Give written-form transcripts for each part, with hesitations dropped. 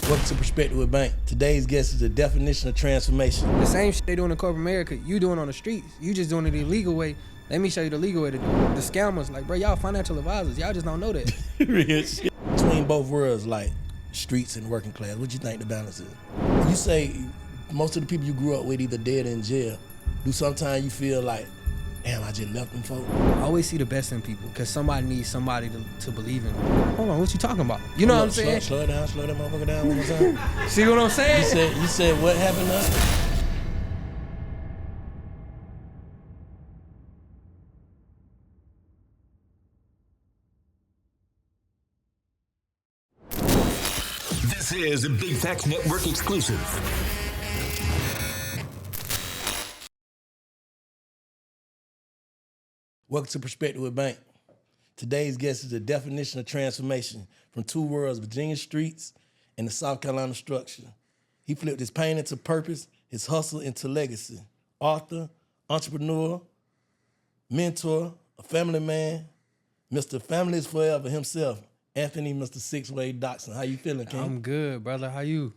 Welcome to Perspektives Bank. Today's guest is the definition of transformation. The same shit they doing in corporate America, you doing on the streets. You just doing it the illegal way. Let me show you the legal way to do it. The scammers, like, bro, y'all financial advisors. Y'all just don't know that. Real shit. Between both worlds, like streets and working class, what you think the balance is? You say most of the people you grew up with either dead or in jail. Do sometimes you feel like, damn, I just left them folk? I always see the best in people because somebody needs somebody to believe in them. Hold on, what you talking about? You know what I'm saying? Slow it down, slow that motherfucker down one more time. See what I'm saying? You said what happened to us? This is a Big Facts Network exclusive. Welcome to Perspektives Bank. Today's guest is the definition of transformation from two worlds, Virginia streets and the South Carolina structure. He flipped his pain into purpose, his hustle into legacy. Author, entrepreneur, mentor, a family man, Mr. Family is Forever himself, Anthony, Mr. Six-Way Dodson. How you feeling, King? I'm good, brother. How you?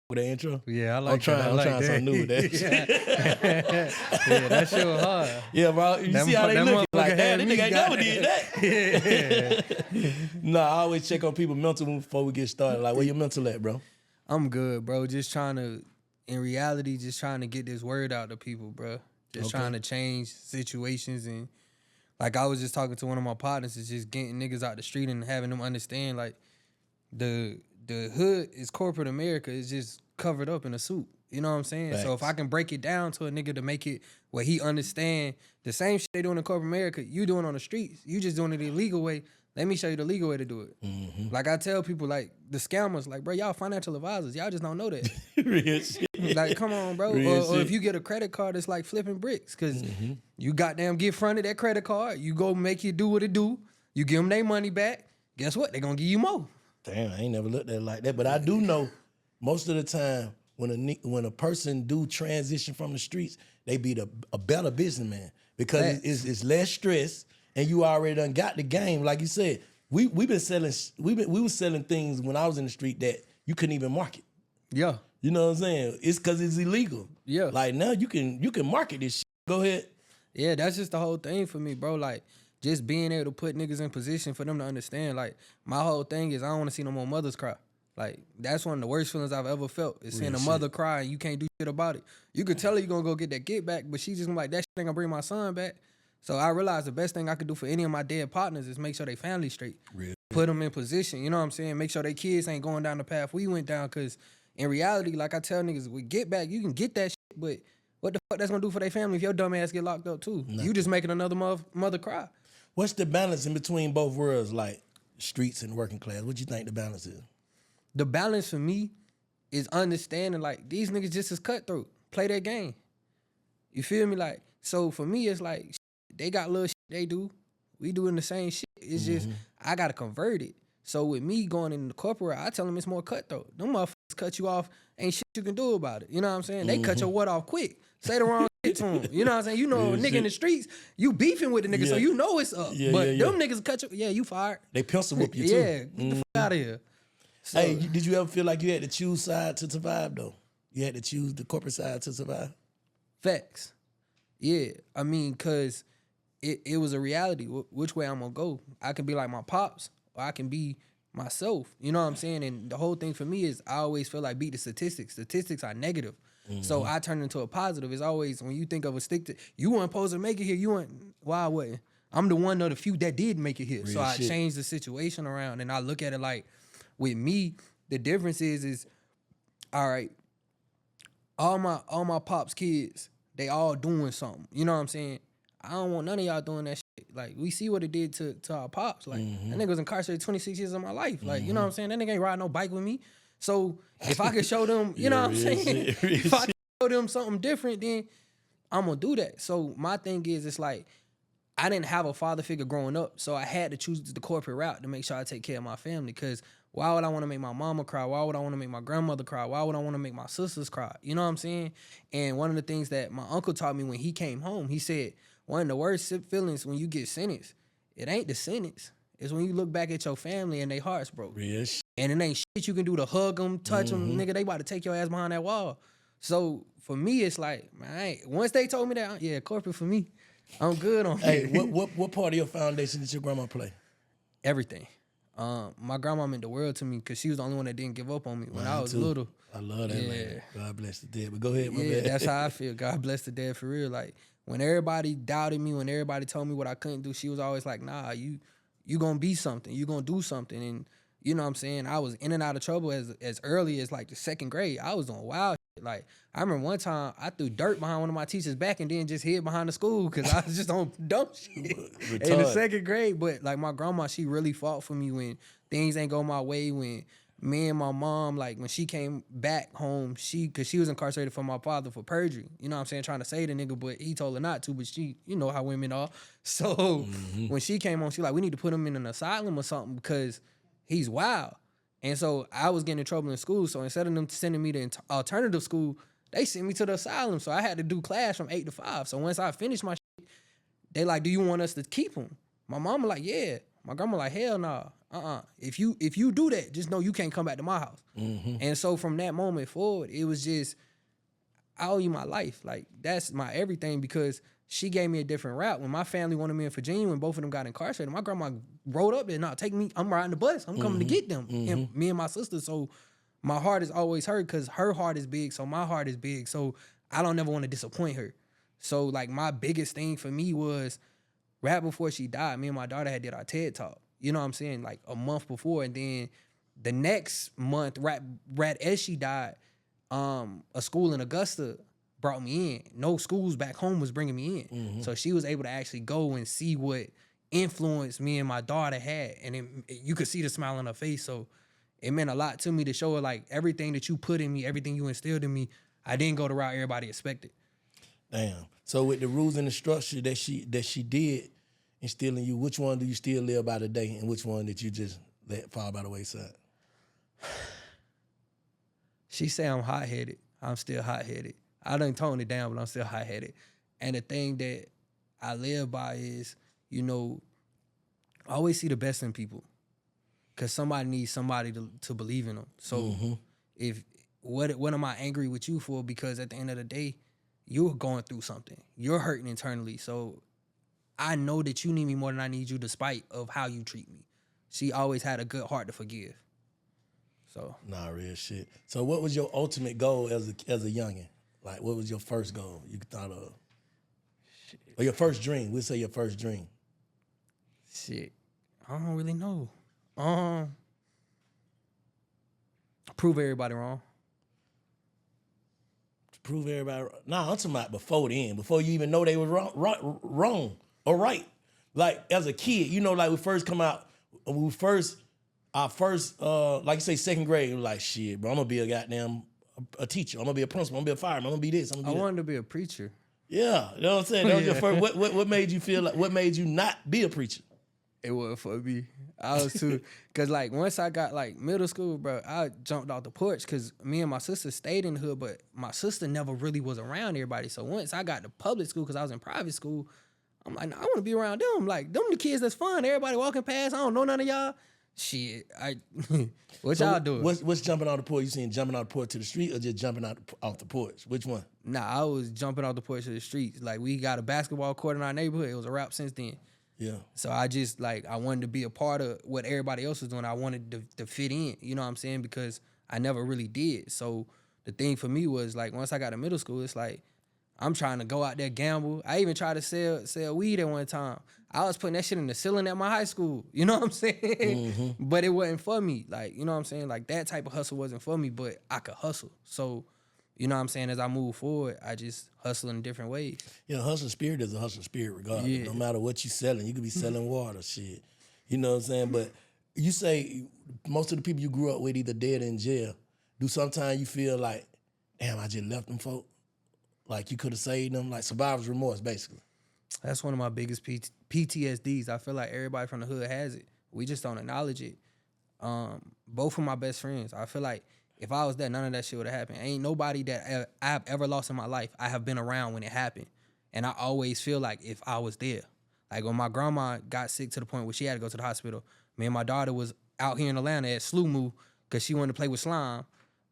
With that intro? Yeah, I like that. I'm trying something new with that. Yeah, that shit was hard. Yeah, bro. You see how they look like, damn, this nigga ain't never did that. Yeah. Nah, I always check on people mental before we get started. Like, where your mental at, bro? I'm good, bro. Just trying to, in reality, just trying to get this word out to people, bro. Just trying to change situations. And like I was just talking to one of my partners, it's just getting niggas out the street and having them understand, like, the hood is corporate America. It's just covered up in a suit. You know what I'm saying? Facts. So if I can break it down to a nigga to make it where he understand the same shit they doing in corporate America, you doing on the streets. You just doing it the illegal way. Let me show you the legal way to do it. Mm-hmm. Like I tell people, like the scammers, like, bro, y'all financial advisors. Y'all just don't know that. Real shit. Like, come on, bro. Or if you get a credit card, it's like flipping bricks. Because you goddamn get fronted that credit card. You go make it do what it do. You give them their money back. Guess what? They going to give you more. Damn, I ain't never looked at it like that. But I do know most of the time when a person do transition from the streets, they be a better businessman because it's less stress and you already done got the game. Like you said, we was selling things when I was in the street that you couldn't even market. Yeah. You know what I'm saying? It's because it's illegal. Yeah. Like now you can market this shit. Go ahead. Yeah, that's just the whole thing for me, bro. Like, just being able to put niggas in position for them to understand. Like, my whole thing is I don't want to see no more mothers cry. Like, that's one of the worst feelings I've ever felt, is seeing a mother cry and you can't do shit about it. You could tell her you're going to go get that get back, but she's just gonna be like, that shit ain't going to bring my son back. So I realized the best thing I could do for any of my dead partners is make sure they family straight. Real. Put them in position, you know what I'm saying? Make sure they kids ain't going down the path we went down, because in reality, like I tell niggas, with get back, you can get that shit, but what the fuck that's going to do for their family if your dumb ass get locked up too? Nothing. You just making another mother cry. What's the balance in between both worlds, like streets and working class? What you think the balance is? The balance for me is understanding, like, these niggas just as cutthroat. Play their game. You feel me? Like, so for me, it's like, they got little shit they do. We doing the same shit. It's just, I got to convert it. So with me going in the corporate, I tell them it's more cutthroat. Them motherfuckers cut you off, ain't shit you can do about it. You know what I'm saying? They cut your water off quick. Say the wrong shit to them. You know what I'm saying? You know, a nigga in the streets, you beefing with the nigga, so you know it's up. But them niggas cut you, you fired. They pencil whip you too. Get the fuck out of here. So, hey, did you ever feel like you had to choose side to survive, though? You had to choose the corporate side to survive? Facts. Yeah. I mean, because it was a reality. Which way I'm going to go? I can be like my pops, or I can be myself. You know what I'm saying? And the whole thing for me is I always feel like beat the statistics. Statistics are negative. So I turn into a positive. It's always, when you think of a stick to, you weren't supposed to make it here. You weren't, why I wasn't? I'm the one of the few that did make it here. Real so I shit. changed the situation around, and I look at it like, with me, the difference is all right, all my pops' kids, they all doing something. You know what I'm saying? I don't want none of y'all doing that shit. Like, we see what it did to our pops. Like, that nigga was incarcerated 26 years of my life. Like, you know what I'm saying? That nigga ain't ride no bike with me. So if I could show them, you know what I'm saying? If I could show them something different, then I'm gonna do that. So my thing is, it's like, I didn't have a father figure growing up, so I had to choose the corporate route to make sure I take care of my family. Because why would I want to make my mama cry? Why would I want to make my grandmother cry? Why would I want to make my sisters cry? You know what I'm saying? And one of the things that my uncle taught me when he came home, he said, one of the worst feelings when you get sentenced, it ain't the sentence. It's when you look back at your family and their hearts broke. Real shit. And it ain't shit you can do to hug them, touch them, nigga. They about to take your ass behind that wall. So for me, it's like, man, once they told me that, yeah, corporate for me, I'm good on Hey, it. what part of your foundation did your grandma play? Everything. My grandma meant the world to me because she was the only one that didn't give up on me when I was too. little. I love that lady. God bless the dead. But go ahead, my Yeah, bad. that's how I feel. God bless the dead for real. Like when everybody doubted me, when everybody told me what I couldn't do, she was always like, nah, you gonna be something. You gonna do something. And you know what I'm saying? I was in and out of trouble as early as like the second grade. I was doing wild shit. Like I remember one time I threw dirt behind one of my teachers' back and then just hid behind the school because I was just on dumb shit in the second grade. But like my grandma, she really fought for me when things ain't go my way, when me and my mom, like when she came back home, cause she was incarcerated for my father for perjury. You know what I'm saying? Trying to say the nigga, but he told her not to, but she, you know how women are. So when she came home, she like, we need to put him in an asylum or something because he's wild. And so I was getting in trouble in school. So instead of them sending me to alternative school, they sent me to the asylum. So I had to do class from 8 to 5. So once I finished my shit, they like, do you want us to keep him? My mama like, yeah. My grandma like, hell nah. If you do that, just know you can't come back to my house. And so from that moment forward, it was just, I owe you my life. Like that's my everything because she gave me a different route. When my family wanted me in Virginia, when both of them got incarcerated, my grandma rode up there, take me, I'm riding the bus. I'm coming to get them. And me and my sister. So my heart is always her because her heart is big. So my heart is big. So I don't never want to disappoint her. So like my biggest thing for me was right before she died, me and my daughter had did our TED Talk. You know what I'm saying? Like a month before. And then the next month, right as she died, a school in Augusta brought me in. No schools back home was bringing me in. So she was able to actually go and see what influence me and my daughter had. And you could see the smile on her face. So it meant a lot to me to show her like everything that you put in me, everything you instilled in me, I didn't go the route everybody expected. Damn. So with the rules and the structure that she did instill in you, which one do you still live by today, and which one did you just let fall by the wayside? She say I'm hot-headed. I'm still hot-headed. I done toned it down, but I'm still hot-headed. And the thing that I live by is, you know, I always see the best in people because somebody needs somebody to believe in them. So if what am I angry with you for? Because at the end of the day, you're going through something. You're hurting internally. So I know that you need me more than I need you despite of how you treat me. She always had a good heart to forgive. So Nah, real shit. So what was your ultimate goal as a youngin'? Like what was your first goal you thought of? Shit. Or your first dream. We'll say your first dream. Shit. I don't really know. Prove everybody wrong. Prove everybody wrong. Nah, I'm talking about before then, before you even know they were wrong or right. Like as a kid, you know, like we first come out, our first, like you say, second grade, we were like, shit, bro, I'm gonna be a goddamn a teacher. I'm gonna be a principal. I'm gonna be a fireman. I'm gonna be this. I'm gonna be I wanted to be a preacher. Yeah, you know what I'm saying? That was your first. What made you feel like? What made you not be a preacher? It wasn't for me. I was too, cause like once I got like middle school, bro, I jumped off the porch cause me and my sister stayed in the hood, but my sister never really was around everybody. So once I got to public school, cause I was in private school, I'm like, nah, I want to be around them. Like them the kids that's fun. Everybody walking past. I don't know none of y'all. Shit, what So y'all doing? What's jumping off the porch? You seen jumping off the porch to the street or just jumping off the porch? Which one? Nah, I was jumping off the porch to the streets. Like we got a basketball court in our neighborhood. It was a wrap since then. Yeah. So I just like I wanted to be a part of what everybody else was doing. I wanted to fit in, you know what I'm saying? Because I never really did. So the thing for me was like once I got to middle school, it's like I'm trying to go out there gamble. I even tried to sell weed at one time. I was putting that shit in the ceiling at my high school. You know what I'm saying? But it wasn't for me. Like, you know what I'm saying? Like that type of hustle wasn't for me, but I could hustle. So, you know what I'm saying? As I move forward, I just hustle in different ways. Yeah, hustling spirit is a hustling spirit regardless. Yeah. No matter what you selling, you could be selling water, shit. You know what I'm saying? But you say most of the people you grew up with either dead or in jail. Do sometimes you feel like, damn, I just left them folk? Like you could have saved them? Like survivor's remorse, basically. That's one of my biggest PTSDs. I feel like everybody from the hood has it. We just don't acknowledge it. Both of my best friends, I feel like if I was there, none of that shit would have happened. Ain't nobody that I've ever lost in my life, I have been around when it happened. And I always feel like if I was there. Like when my grandma got sick to the point where she had to go to the hospital, me and my daughter was out here in Atlanta at Slew Moo. because she wanted to play with slime.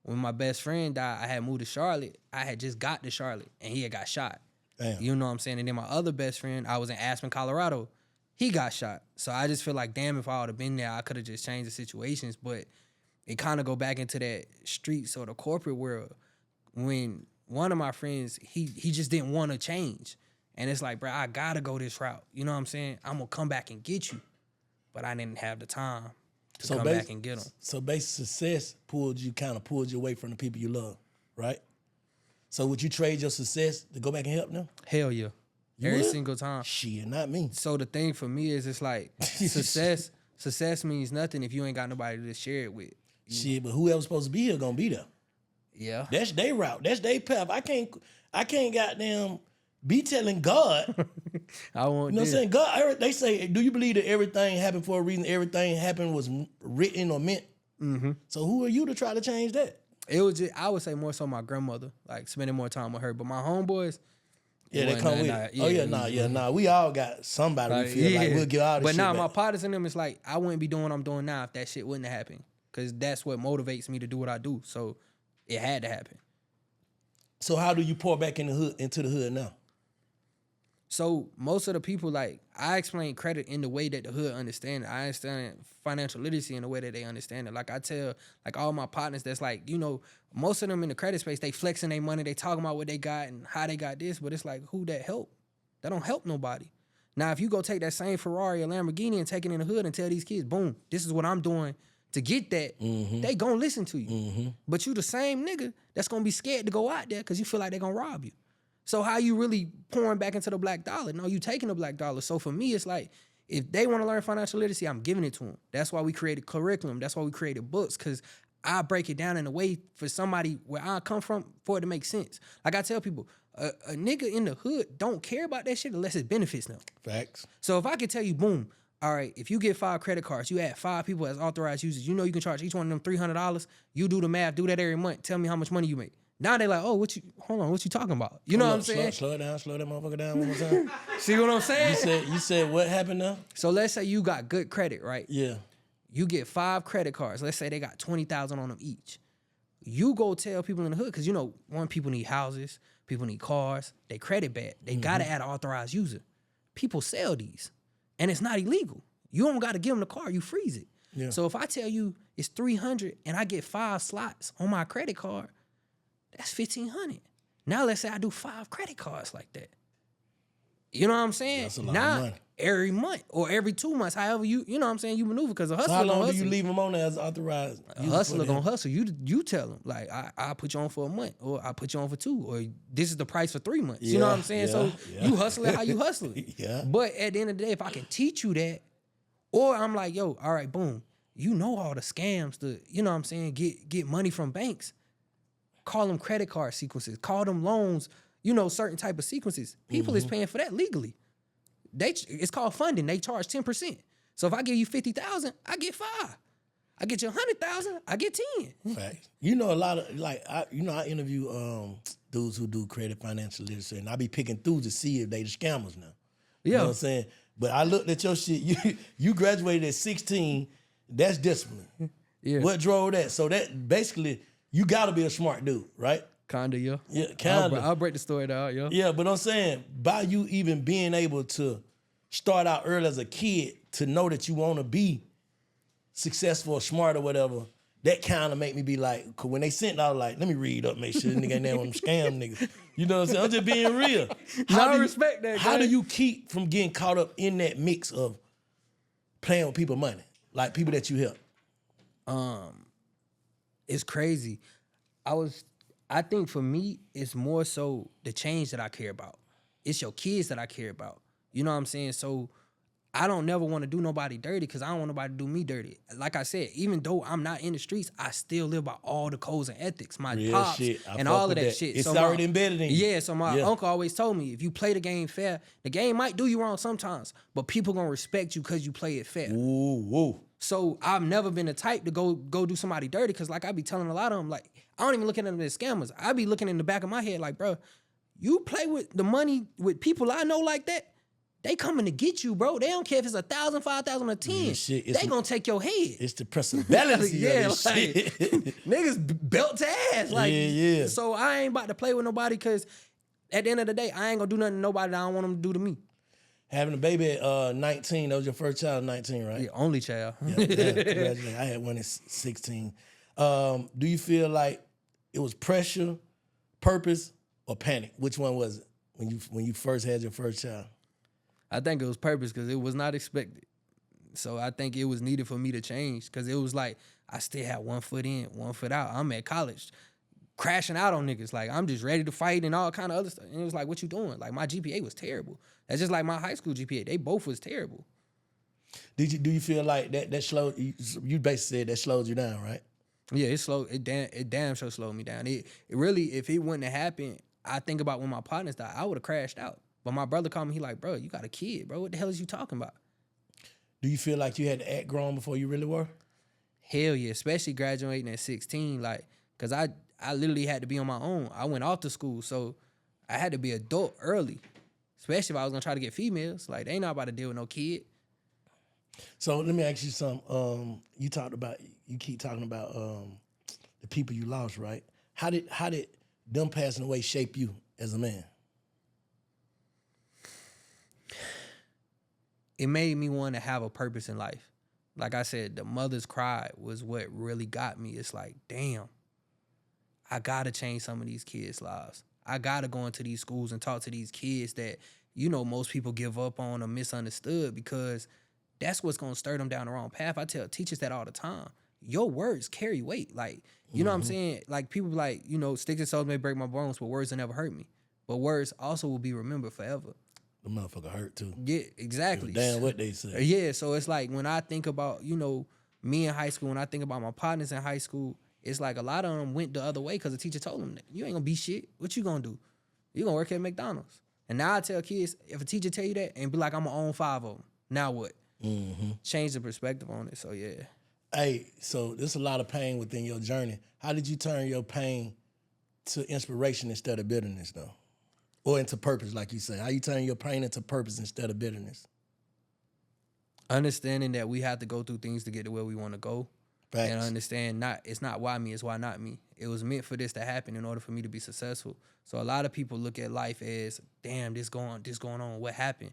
When my best friend died, I had moved to Charlotte. I had just got to Charlotte, and he had got shot. Damn. You know what I'm saying? And then my other best friend, I was in Aspen, Colorado. He got shot. So I just feel like, damn, if I would have been there, I could have just changed the situations. But it kind of go back into that streets or the corporate world when one of my friends, he just didn't want to change. And it's like, bro, I got to go this route. You know what I'm saying? I'm going to come back and get you. But I didn't have the time to come back and get them. So basic success pulled you away from the people you love, right? So would you trade your success to go back and help them? Hell yeah. You Every would? single time. Shit, not me. So the thing for me is it's like success means nothing if you ain't got nobody to share it with. Shit, but whoever's supposed to be here gonna be there. Yeah. That's their route. That's their path. I can't goddamn be telling God. I want You know what I'm this. saying? God, they say, do you believe that everything happened for a reason? Everything happened was written or meant? Mm-hmm. So who are you to try to change that? It was just, I would say more so my grandmother, like spending more time with her. But my homeboys, Yeah, they come with it. We all got somebody we feel like we'll give all this but shit nah, back. my partners in them, it's like, I wouldn't be doing what I'm doing now if that shit wouldn't have happened. Because that's what motivates me to do what I do. So it had to happen. So how do you pour back into the hood now? So most of the people, like, I explain credit in the way that the hood understand it. I understand financial literacy in the way that they understand it. Like, I tell, like, all my partners that's like, you know, most of them in the credit space, they flexing their money, they talking about what they got and how they got this, but it's like, who that help? That don't help nobody. Now, if you go take that same Ferrari or Lamborghini and take it in the hood and tell these kids, boom, this is what I'm doing to get that, they gonna listen to you. But you the same nigga that's gonna be scared to go out there because you feel like they gonna rob you. So how you really pouring back into the black dollar? No, you taking the black dollar. So for me, it's like, if they want to learn financial literacy, I'm giving it to them. That's why we created curriculum. That's why we created books, because I break it down in a way for somebody where I come from for it to make sense. Like I tell people, a nigga in the hood don't care about that shit unless it benefits them. Facts. So if I could tell you, boom, all right, if you get 5 credit cards, you add 5 people as authorized users, you know you can charge each one of them $300. You do the math, do that every month. Tell me how much money you make. Now they like, oh, what you talking about? You know what I'm saying? Slow that motherfucker down one more time. See what I'm saying? You said what happened now? So let's say you got good credit, right? Yeah. You get 5 credit cards. Let's say they got 20,000 on them each. You go tell people in the hood, because you know, people need houses, people need cars, they credit bad. They gotta add an authorized user. People sell these, and it's not illegal. You don't gotta give them the car, you freeze it. Yeah. So if I tell you it's 300 and I get 5 slots on my credit card, that's 1,500. Now let's say I do 5 credit cards like that. You know what I'm saying? That's a lot now, of money. Every month or every 2 months, however you know what I'm saying, you maneuver, because a hustler So how gonna long do hustle. you leave them on there as authorized? A hustler gonna hustle. You tell them, like, I put you on for a month, or I put you on for 2, or this is the price for 3 months. You know what I'm saying? So you hustling how you hustling. Yeah. But at the end of the day, if I can teach you that, or I'm like, yo, all right, boom, you know all the scams, you know what I'm saying, get money from banks. Call them credit card sequences. Call them loans, you know, certain type of sequences. People is paying for that legally. It's called funding. They charge 10%. So if I give you 50,000, I get 5. I get you 100,000, I get 10. Facts. You know, a lot of, like, I interview dudes who do credit financial literacy, and I be picking through to see if they the scammers now. You know what I'm saying? But I looked at your shit. You graduated at 16. That's discipline. Yeah. What drove that? So that basically, you got to be a smart dude, right? Kinda, yeah. Yeah, kinda. I'll break the story down, yeah. Yeah, but I'm saying, by you even being able to start out early as a kid to know that you want to be successful or smart or whatever, that kind of make me be like, cause when they sent out, like, let me read up, make sure this nigga ain't there with them scam niggas. You know what I'm saying? I'm just being real. I respect that, How man. do you keep from getting caught up in that mix of playing with people's money? Like people that you help. It's crazy. I think for me, it's more so the change that I care about. It's your kids that I care about. You know what I'm saying? So I don't never want to do nobody dirty, because I don't want nobody to do me dirty. Like I said, even though I'm not in the streets, I still live by all the codes and ethics. My Real pops shit. I and fuck all with of that that. shit. It's So already embedded in you. Yeah, so my uncle always told me, if you play the game fair, the game might do you wrong sometimes, but people gonna respect you because you play it fair. Ooh. So I've never been the type to go do somebody dirty, because like I be telling a lot of them, like, I don't even look at them as scammers. I be looking in the back of my head like, bro, you play with the money with people I know like that, they coming to get you, bro. They don't care if it's 1,000, 5,000, or 10. Yeah, shit, it's- They gonna take your head. It's the principality Yeah, of this like, shit. niggas belt to ass. Like, Yeah. So I ain't about to play with nobody because at the end of the day, I ain't gonna do nothing to nobody that I don't want them to do to me. Having a baby at 19, that was your first child at 19, right? Yeah, only child. Yeah, damn, congratulations. I had one at 16. Do you feel like it was pressure, purpose, or panic? Which one was it when you first had your first child? I think it was purpose because it was not expected. So I think it was needed for me to change because it was like I still had 1 foot in, 1 foot out. I'm at college, crashing out on niggas. Like I'm just ready to fight and all kind of other stuff. And it was like, what you doing? Like my GPA was terrible. That's just like my high school GPA. They both was terrible. Do you feel like that slowed you basically said that slows you down, right? Yeah, it damn sure slowed me down. It really, if it wouldn't have happened, I think about when my partners died, I would have crashed out. But my brother called me, he like, bro, you got a kid, bro. What the hell is you talking about? Do you feel like you had to act grown before you really were? Hell yeah, especially graduating at 16, like, cause I literally had to be on my own. I went off to school, so I had to be adult early. Especially if I was gonna try to get females. Like, they ain't not about to deal with no kid. So let me ask you something. You keep talking about the people you lost, right? How did them passing away shape you as a man? It made me want to have a purpose in life. Like I said, the mother's cry was what really got me. It's like, damn, I gotta change some of these kids' lives. I gotta go into these schools and talk to these kids that, most people give up on or misunderstood because that's what's gonna stir them down the wrong path. I tell teachers that all the time. Your words carry weight. Like, you know what I'm saying? Like, people be like, sticks and stones may break my bones, but words will never hurt me. But words also will be remembered forever. The motherfucker hurt too. Yeah, exactly. Damn what they say. Yeah, so it's like when I think about, me in high school, when I think about my partners in high school, it's like a lot of them went the other way because the teacher told them that. You ain't gonna be shit. What you gonna do? You gonna work at McDonald's. And now I tell kids, if a teacher tell you that and be like, I'm gonna own 5 of them, now what? Mm-hmm. Change the perspective on it, so yeah. Hey, so there's a lot of pain within your journey. How did you turn your pain to inspiration instead of bitterness, though? Or into purpose, like you say? How you turn your pain into purpose instead of bitterness? Understanding that we have to go through things to get to where we want to go. Facts. And understand it's not why me, it's why not me. It was meant for this to happen in order for me to be successful. So a lot of people look at life as, damn, this going on, what happened?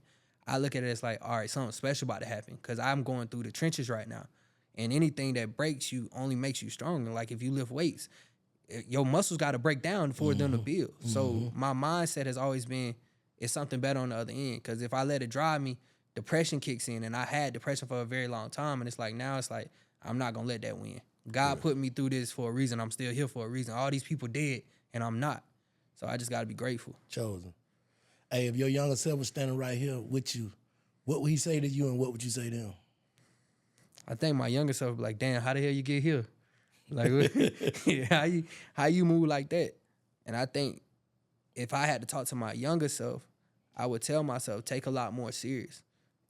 I look at it as like, all right, something special about to happen because I'm going through the trenches right now. And anything that breaks you only makes you stronger. Like if you lift weights, your muscles got to break down for them to build. So my mindset has always been, it's something better on the other end. Because if I let it drive me, depression kicks in. And I had depression for a very long time. And it's like, now it's like, I'm not going to let that win. God put me through this for a reason. I'm still here for a reason. All these people dead, and I'm not. So I just got to be grateful. Chosen. Hey, if your younger self was standing right here with you, what would he say to you and what would you say to him? I think my younger self would be like, damn, how the hell you get here? Like, how you move like that? And I think if I had to talk to my younger self, I would tell myself, take a lot more serious.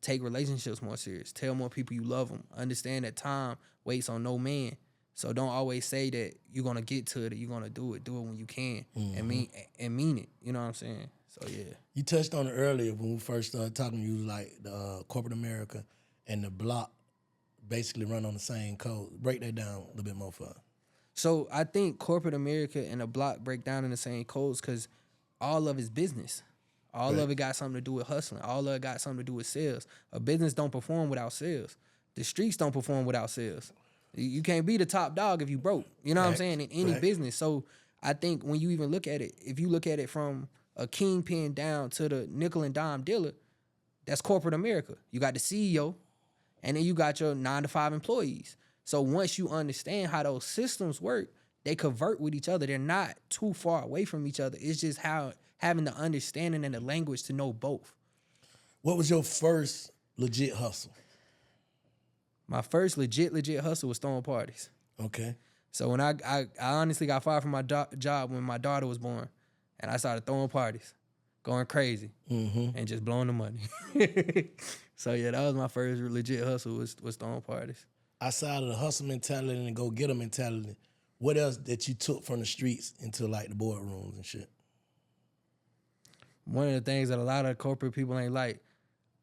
Take relationships more serious. Tell more people you love them. Understand that time waits on no man. So don't always say that you're going to get to it or you're going to do it. Do it when you can and mean it. You know what I'm saying? So, yeah. You touched on it earlier when we first started talking. You was like corporate America and the block basically run on the same code. Break that down a little bit more for us. So I think corporate America and the block break down in the same codes because all of it's business. All of it got something to do with hustling. All of it got something to do with sales. A business don't perform without sales. The streets don't perform without sales. You can't be the top dog if you broke. You know what I'm saying? In any business. So I think when you even look at it, if you look at it from a kingpin down to the nickel and dime dealer, that's corporate America. You got the CEO, and then you got your 9-to-5 employees. So once you understand how those systems work, they convert with each other. They're not too far away from each other. It's just having the understanding and the language to know both. What was your first legit hustle? My first legit hustle was throwing parties. Okay. So when I honestly got fired from my job when my daughter was born, and I started throwing parties, going crazy, and just blowing the money. So yeah, that was my first legit hustle was throwing parties. Outside of the hustle mentality and the go-getter mentality, what else that you took from the streets into like the boardrooms and shit? One of the things that a lot of corporate people ain't like,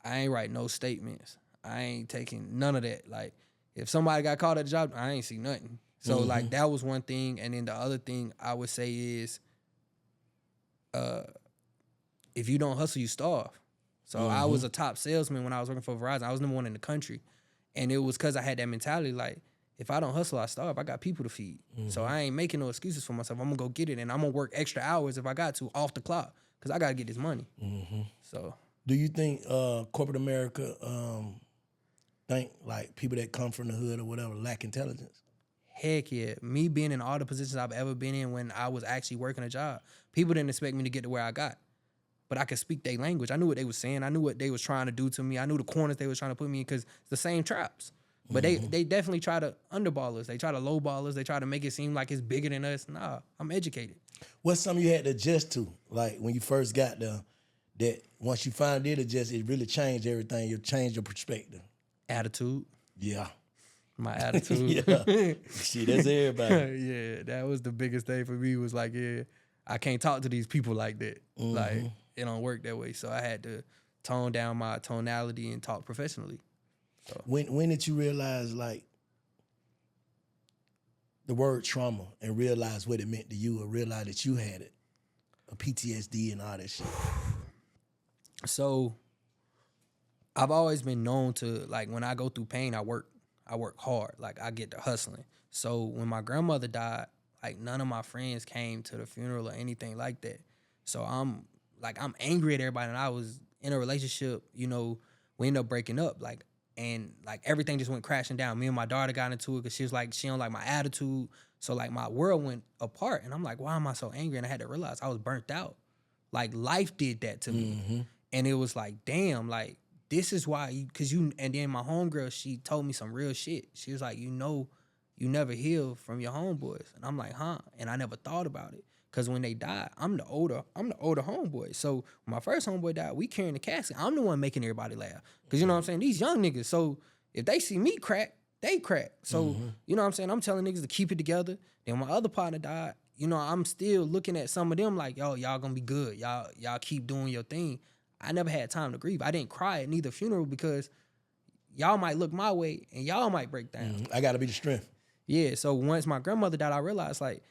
I ain't write no statements. I ain't taking none of that. Like, if somebody got caught at the job, I ain't see nothing. So, like, that was one thing. And then the other thing I would say is, if you don't hustle, you starve. So I was a top salesman when I was working for Verizon. I was number one in the country. And it was because I had that mentality, like, if I don't hustle, I starve. I got people to feed. So I ain't making no excuses for myself. I'm going to go get it. And I'm going to work extra hours if I got to, off the clock, because I got to get this money. So, Do you think corporate America think like people that come from the hood or whatever lack intelligence? heck yeah. Me being in all the positions I've ever been in when I was actually working a job, people didn't expect me to get to where I got. But I could speak their language. I knew what they was saying. I knew what they was trying to do to me. I knew the corners they was trying to put me in, because it's the same traps. But they definitely try to underball us. They try to lowball us. They try to make it seem like it's bigger than us. Nah, I'm educated. What's something you had to adjust to? Like when you first got there, that once you finally did adjust, it really changed everything. You changed your perspective. Attitude. Yeah. My attitude. Yeah. See, that's everybody. Yeah, that was the biggest thing for me, was like, yeah, I can't talk to these people like that. Like, it don't work that way. So I had to tone down my tonality and talk professionally. So. When did you realize, like, the word trauma and realize what it meant to you, or realize that you had it, a PTSD and all that shit? So I've always been known to, like, when I go through pain, I work hard. Like, I get to hustling. So when my grandmother died, like, none of my friends came to the funeral or anything like that. So I'm angry at everybody. And I was in a relationship, you know, we ended up breaking up. And everything just went crashing down. Me and my daughter got into it because she was like, she don't like my attitude. So like my world went apart. And I'm like, why am I so angry? And I had to realize I was burnt out. Like, life did that to me. And it was like, damn, like, this is why and then my homegirl, she told me some real shit. She was like, you know, you never heal from your homeboys. And I'm like, huh? And I never thought about it. Cause when they died, I'm the older homeboy. So when my first homeboy died, we carrying the casket. I'm the one making everybody laugh. Cause you know what I'm saying? These young niggas. So if they see me crack, they crack. So you know what I'm saying? I'm telling niggas to keep it together. Then my other partner died. You know, I'm still looking at some of them like, yo, y'all gonna be good. Y'all keep doing your thing. I never had time to grieve. I didn't cry at neither funeral because y'all might look my way and y'all might break down. I gotta be the strength. Yeah. So once my grandmother died, I realized, like,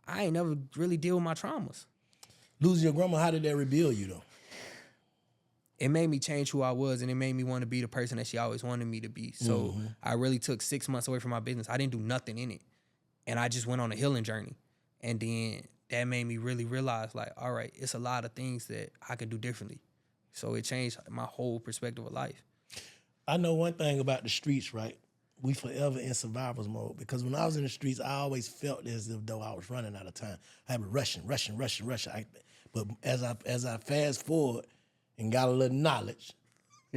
I ain't never really deal with my traumas. Losing your grandma, how did that rebuild you though? It made me change who I was, and it made me want to be the person that she always wanted me to be. So I really took 6 months away from my business. I didn't do nothing in it. And I just went on a healing journey. And then that made me really realize, like, all right, it's a lot of things that I could do differently. So it changed my whole perspective of life. I know one thing about the streets, right? We forever in survivor's mode, because when I was in the streets, I always felt as if though I was running out of time. I was rushing. But as I fast forward and got a little knowledge,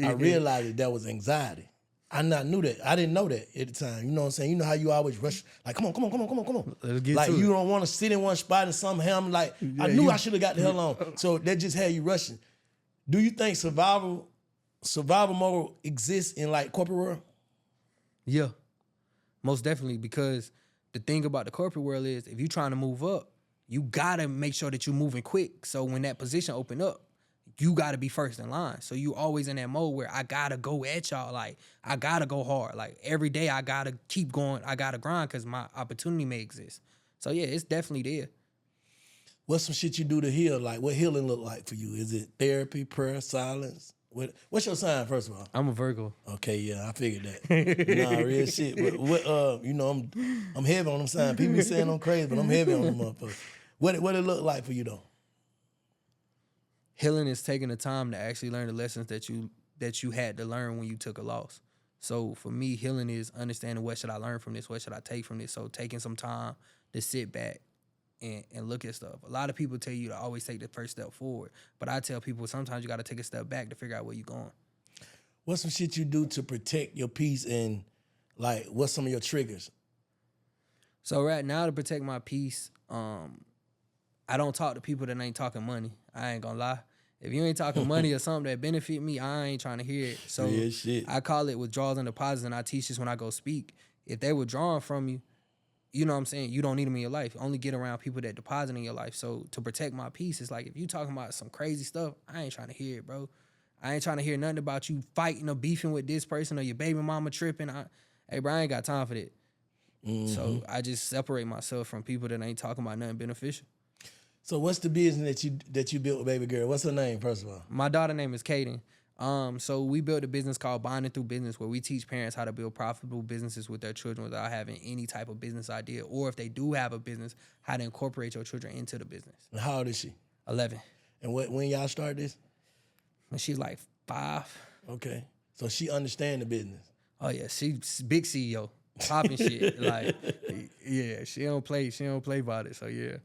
I realized that was anxiety. I knew that. I didn't know that at the time. You know what I'm saying? You know how you always rush, like, come on. Let's get like, to you it. don't want to sit in one spot and somehow I'm like, I knew I should have got the hell on. So that just had you rushing. Do you think survival mode exists in like corporate world? Yeah, most definitely, because the thing about the corporate world is if you're trying to move up, you gotta make sure that you're moving quick. So when that position open up, you gotta be first in line. So you always in that mode where I gotta go at y'all. Like, I gotta go hard. Like, every day I gotta keep going. I gotta grind because my opportunity may exist. So yeah, it's definitely there. What's some shit you do to heal? Like, what healing look like for you? Is it therapy, prayer, silence? What's your sign, first of all? I'm a Virgo. Okay, yeah, I figured that. Nah, real shit. But what? You know, I'm heavy on them signs. People be saying I'm crazy, but I'm heavy on them motherfuckers. What it look like for you though? Healing is taking the time to actually learn the lessons that you had to learn when you took a loss. So for me, healing is understanding, what should I learn from this? What should I take from this? So taking some time to sit back and look at stuff. A lot of people tell you to always take the first step forward, but I tell people sometimes you got to take a step back to figure out where you're going. What's some shit you do to protect your peace, and like, what's some of your triggers? So right now, to protect my peace, I don't talk to people that ain't talking money. I ain't gonna lie. If you ain't talking money or something that benefit me, I ain't trying to hear it. So yeah, shit. I call it withdrawals and deposits, and I teach this when I go speak. If they withdrawing from you, you know what I'm saying, you don't need them in your life. Only get around people that deposit in your life. So to protect my peace, it's like, if you talking about some crazy stuff, I ain't trying to hear it, bro. I ain't trying to hear nothing about you fighting or beefing with this person or your baby mama tripping. Hey, bro, I ain't got time for that. So I just separate myself from people that ain't talking about nothing beneficial. So what's the business that you built with baby girl? What's her name, first of all? My daughter name is Kaden. So we built a business called Bonding Through Business, where we teach parents how to build profitable businesses with their children without having any type of business idea, or if they do have a business, how to incorporate your children into the business. And how old is she? 11. And when y'all start this? When she's like 5. Okay. So she understand the business. Oh yeah, she's big CEO, popping shit. Like, yeah, she don't play about it. So yeah.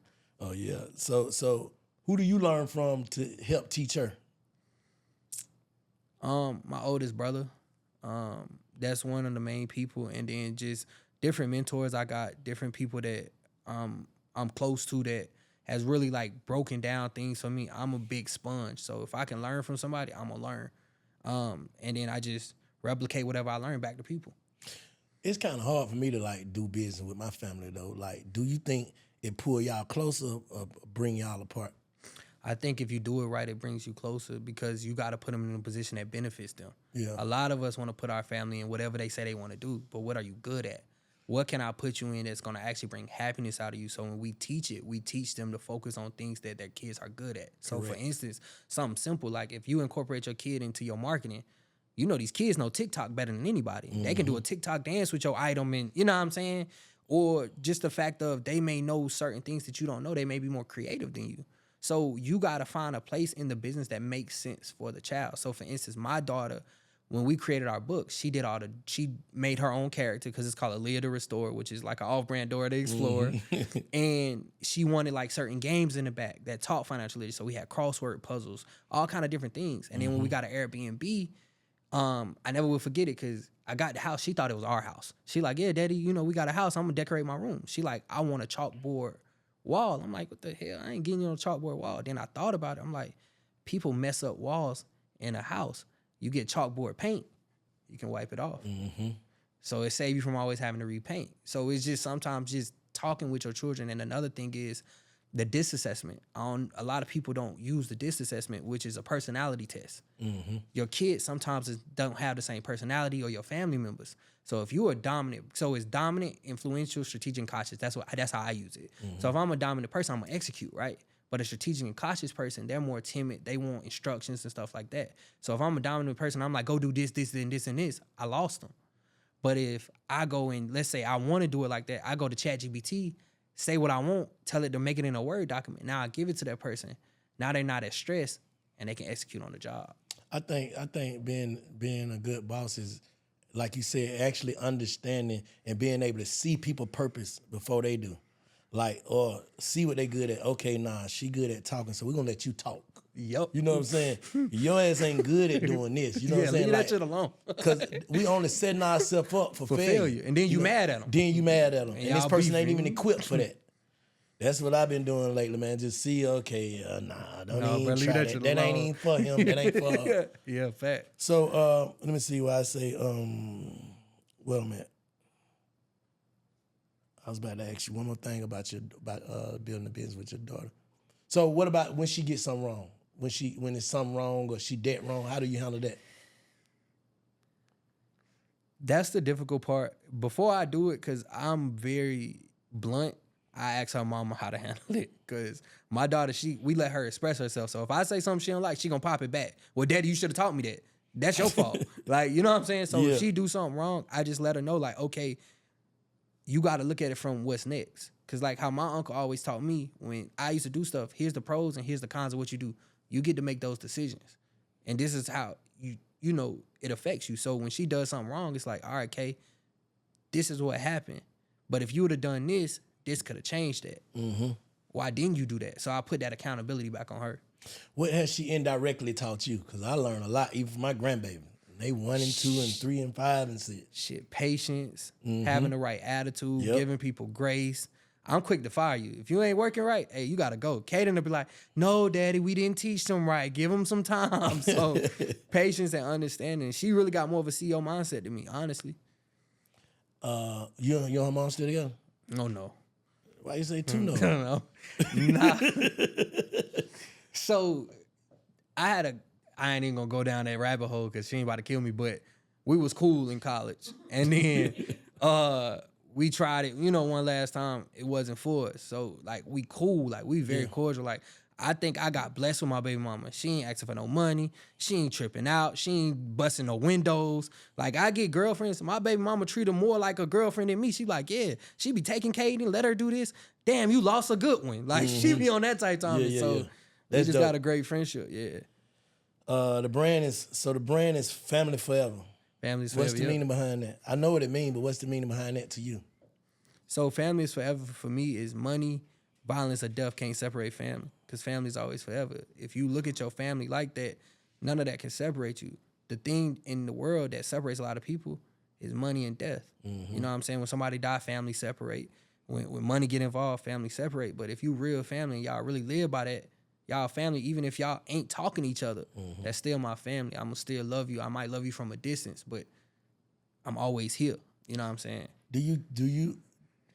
Oh yeah. So who do you learn from to help teach her? My oldest brother. That's one of the main people, and then just different mentors I got, different people that I'm close to that has really like broken down things for me. I'm a big sponge, so if I can learn from somebody, I'm gonna learn. And then I just replicate whatever I learn back to people. It's kind of hard for me to like do business with my family though. Like, do you think it pull y'all closer or bring y'all apart? I think if you do it right, it brings you closer because you got to put them in a position that benefits them. Yeah. A lot of us want to put our family in whatever they say they want to do, but what are you good at? What can I put you in that's going to actually bring happiness out of you? So when we teach it, we teach them to focus on things that their kids are good at. So Correct. for instance, something simple, like if you incorporate your kid into your marketing, you know these kids know TikTok better than anybody. They can do a TikTok dance with your item and, you know what I'm saying? Or just the fact of they may know certain things that you don't know. They may be more creative than you. So you got to find a place in the business that makes sense for the child. So for instance, my daughter, when we created our book, she made her own character because it's called Aaliyah the Restorer, which is like an off-brand Dora the Explorer. And she wanted like certain games in the back that taught financial literacy. So we had crossword puzzles, all kind of different things. And then when we got an Airbnb, I never will forget it because I got the house. She thought it was our house. She like, yeah, daddy, you know, we got a house. I'm gonna decorate my room. She like, I want a chalkboard wall. I'm like, what the hell? I ain't getting you on a chalkboard wall. Then I thought about it. I'm like, people mess up walls in a house. You get chalkboard paint, you can wipe it off. So it saves you from always having to repaint. So it's just sometimes just talking with your children. And another thing is the DISC assessment. A lot of people don't use the DISC assessment, which is a personality test. Your kids sometimes don't have the same personality or your family members. So if you are dominant, so it's dominant, influential, strategic, and cautious. That's how I use it. So if I'm a dominant person, I'm gonna execute, right? But a strategic and cautious person, they're more timid. They want instructions and stuff like that. So if I'm a dominant person, I'm like, go do this, this, and this, and this. I lost them. But if I go and let's say I want to do it like that, I go to ChatGPT, say what I want, tell it to make it in a Word document. Now I give it to that person. Now they're not as stressed and they can execute on the job. I think being a good boss is, like you said, actually understanding and being able to see people's purpose before they do. Like, or see what they good at. Okay, nah, she good at talking, so we're gonna let you talk. Yep. You know what I'm saying? Your ass ain't good at doing this. You know what I'm saying? Leave that shit alone. Because we only setting ourselves up for failure. And then you mad at them. Then you mad at them. And this y'all person ain't beefing. even equipped for that. That's what I've been doing lately, man. Just see, okay, don't even bro, leave try that that. shit That ain't alone. even for him. That ain't for her. Yeah, fact. So let me see what I say. Well, man, I was about to ask you one more thing about building a business with your daughter. So what about when she gets something wrong? When it's something wrong or she dead wrong, how do you handle that? That's the difficult part. Before I do it, because I'm very blunt, I ask her mama how to handle it. Because my daughter, we let her express herself. So if I say something she don't like, she gonna pop it back. Well, daddy, you should have taught me that. That's your fault. Like, you know what I'm saying? So Yeah. if she do something wrong, I just let her know, like, okay, you got to look at it from what's next. Because like how my uncle always taught me when I used to do stuff, here's the pros and here's the cons of what you do. You get to make those decisions. And this is how, you know, it affects you. So when she does something wrong, it's like, all right, Kay, this is what happened. But if you would have done this could have changed that. Why didn't you do that? So I put that accountability back on her. What has she indirectly taught you? Because I learned a lot, even from my grandbaby. They 1 and 2 and 3 and 5 and 6. Shit, patience, having the right attitude, Yep. giving people grace. I'm quick to fire you. If you ain't working right, hey, you got to go. Kaden will be like, no, daddy, we didn't teach them right. Give them some time. So patience and understanding. She really got more of a CEO mindset than me, honestly. You and your mom still together? Oh, no. Why you say 2 no? No. Nah. So I I ain't even gonna go down that rabbit hole because she ain't about to kill me. But we was cool in college, and then we tried it, one last time. It wasn't for us. So like we cool, like we very cordial. Like I think I got blessed with my baby mama. She ain't asking for no money. She ain't tripping out. She ain't busting no windows. Like I get girlfriends. My baby mama treat her more like a girlfriend than me. She like, yeah, she be taking Katie, let her do this. Damn, you lost a good one. Like she be on that type time. So we just got a great friendship. Yeah. The brand is family forever. Families forever. What's the meaning behind that? I know what it means, but what's the meaning behind that to you? So family is forever for me is money, violence, or death can't separate family because family is always forever. If you look at your family like that, none of that can separate you. The thing in the world that separates a lot of people is money and death. You know what I'm saying? When somebody die, family separate. When money get involved, family separate. But if you real family and y'all really live by that, y'all family, even if y'all ain't talking to each other, that's still my family. I'm going to still love you. I might love you from a distance, but I'm always here. You know what I'm saying? Do you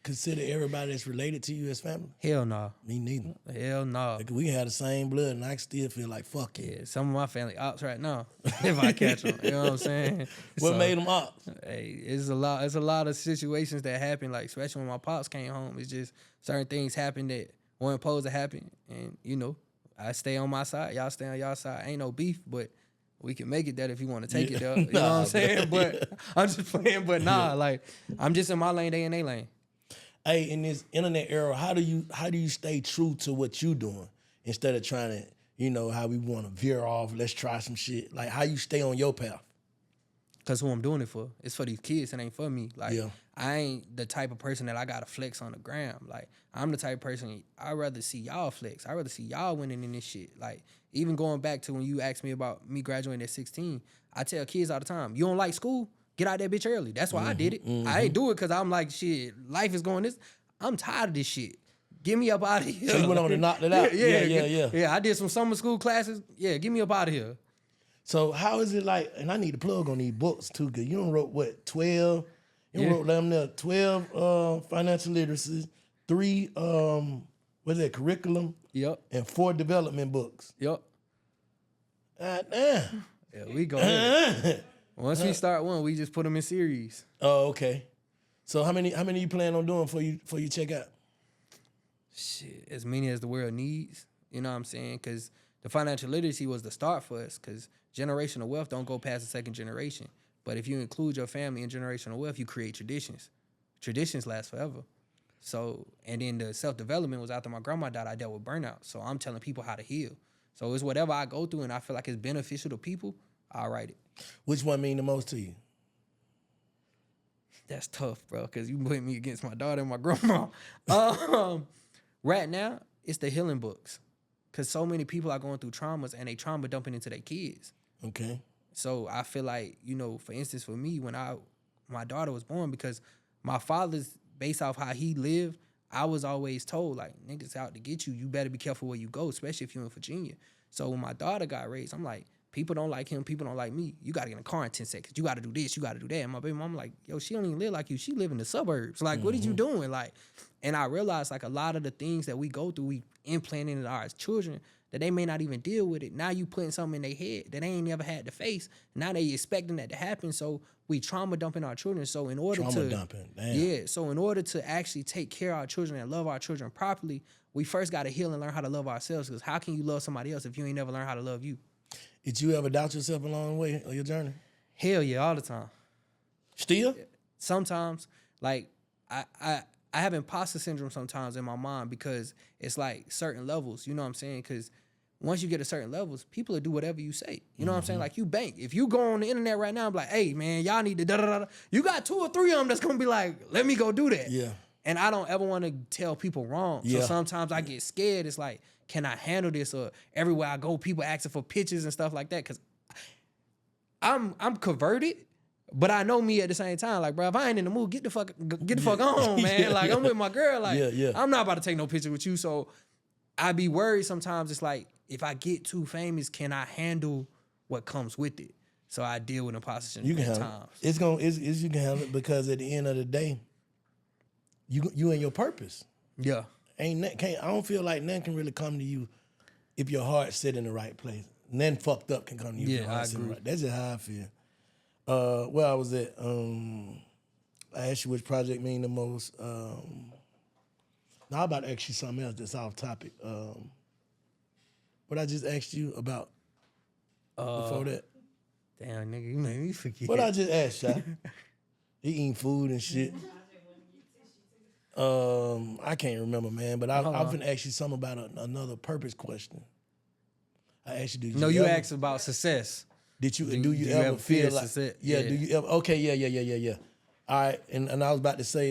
consider everybody that's related to you as family? Hell no. Me neither. Hell no. Like, we have the same blood, and I still feel like fuck you. Yeah, some of my family ops right now. If I catch them, you know what I'm saying? What made them up? Hey, it's a lot of situations that happen. Like especially when my pops came home, it's just certain things happen that weren't supposed to happen, and I stay on my side, y'all stay on y'all side. Ain't no beef, but we can make it that if you want to take it there. You know what I'm saying? But I'm just playing. But like I'm just in my lane, they in their lane. Hey, in this internet era, how do you stay true to what you doing instead of trying to, how we want to veer off, let's try some shit. Like how you stay on your path? Cause who I'm doing it for. It's for these kids. It ain't for me. Like I ain't the type of person that I gotta flex on the gram. Like I'm the type of person I'd rather see y'all flex. I'd rather see y'all winning in this shit. Like even going back to when you asked me about me graduating at 16, I tell kids all the time, you don't like school? Get out that bitch early. That's why I did it. I ain't do it because I'm like, shit, life is going this. I'm tired of this shit. Get me up out of here. So you went on to knock it out? Yeah. Yeah, I did some summer school classes. Yeah, get me up out of here. So how is it like, and I need to plug on these books too, because you done wrote, what, 12? You wrote them there, 12 financial literacies, 3, curriculum? Yep. And 4 development books. Yep. Damn. Yeah, we go ahead. Once we start one, we just put them in series. Oh, okay. So how many you plan on doing for you check out? Shit, as many as the world needs. You know what I'm saying? Because the financial literacy was the start for us. Because generational wealth don't go past the second generation. But if you include your family in generational wealth, you create traditions. Traditions last forever. So, and then the self-development was after my grandma died, I dealt with burnout. So I'm telling people how to heal. So it's whatever I go through and I feel like it's beneficial to people, I'll write it. Which one mean the most to you? That's tough, bro, because you put me against my daughter and my grandma. Right now, it's the healing books. Because so many people are going through traumas and they trauma dumping into their kids. Okay. So I feel like, for instance, for me, when my daughter was born, because my father's, based off how he lived, I was always told, like, niggas out to get you. You better be careful where you go, especially if you're in Virginia. So when my daughter got raised, I'm like, people don't like him. People don't like me. You got to get in a car in 10 seconds. You got to do this. You got to do that. And my baby mom like, yo, she don't even live like you. She live in the suburbs. Like, what are you doing? Like, and I realized, like, a lot of the things that we go through, we implant into our children that they may not even deal with it. Now you putting something in their head that they ain't never had to face. Now they expecting that to happen. So we trauma dumping our children. So in order so in order to actually take care of our children and love our children properly, we first got to heal and learn how to love ourselves. Because how can you love somebody else if you ain't never learned how to love you? Did you ever doubt yourself along the way of your journey? Hell yeah, all the time. Still? Sometimes, like, I have imposter syndrome sometimes in my mind because it's like certain levels, you know what I'm saying? Because once you get to certain levels, people will do whatever you say. You know what I'm saying? Like, you bank. If you go on the internet right now and be like, hey, man, y'all need to da-da-da-da, you got 2 or 3 of them that's going to be like, let me go do that. Yeah. And I don't ever want to tell people wrong. Yeah. So sometimes I get scared. It's like, can I handle this? Or everywhere I go, people asking for pictures and stuff like that. Because I'm converted, but I know me at the same time. Like, bro, if I ain't in the mood, get the fuck on, man. Yeah, like, I'm with my girl. Like, yeah. I'm not about to take no picture with you. So I be worried sometimes. It's like, if I get too famous, can I handle what comes with it? So I deal with imposter syndrome at times. You can handle it because at the end of the day, you in your purpose. Yeah. I don't feel like nothing can really come to you if your heart's set in the right place. Nothing fucked up can come to you. Yeah, from your heart I sitting agree. right. That's just how I feel. Where I was at, I asked you which project mean the most. Now I'm about to ask you something else that's off topic. What I just asked you about before that? Damn, nigga, you made me forget. What I just asked you? He eating food and shit. I can't remember, man, but I'm finna ask you something about another purpose question. I asked you, did you No, you ever, asked about success. Did you do do you you ever ever feel fear like success? yeah, Yeah. do you ever okay, yeah. All right, and I was about to say,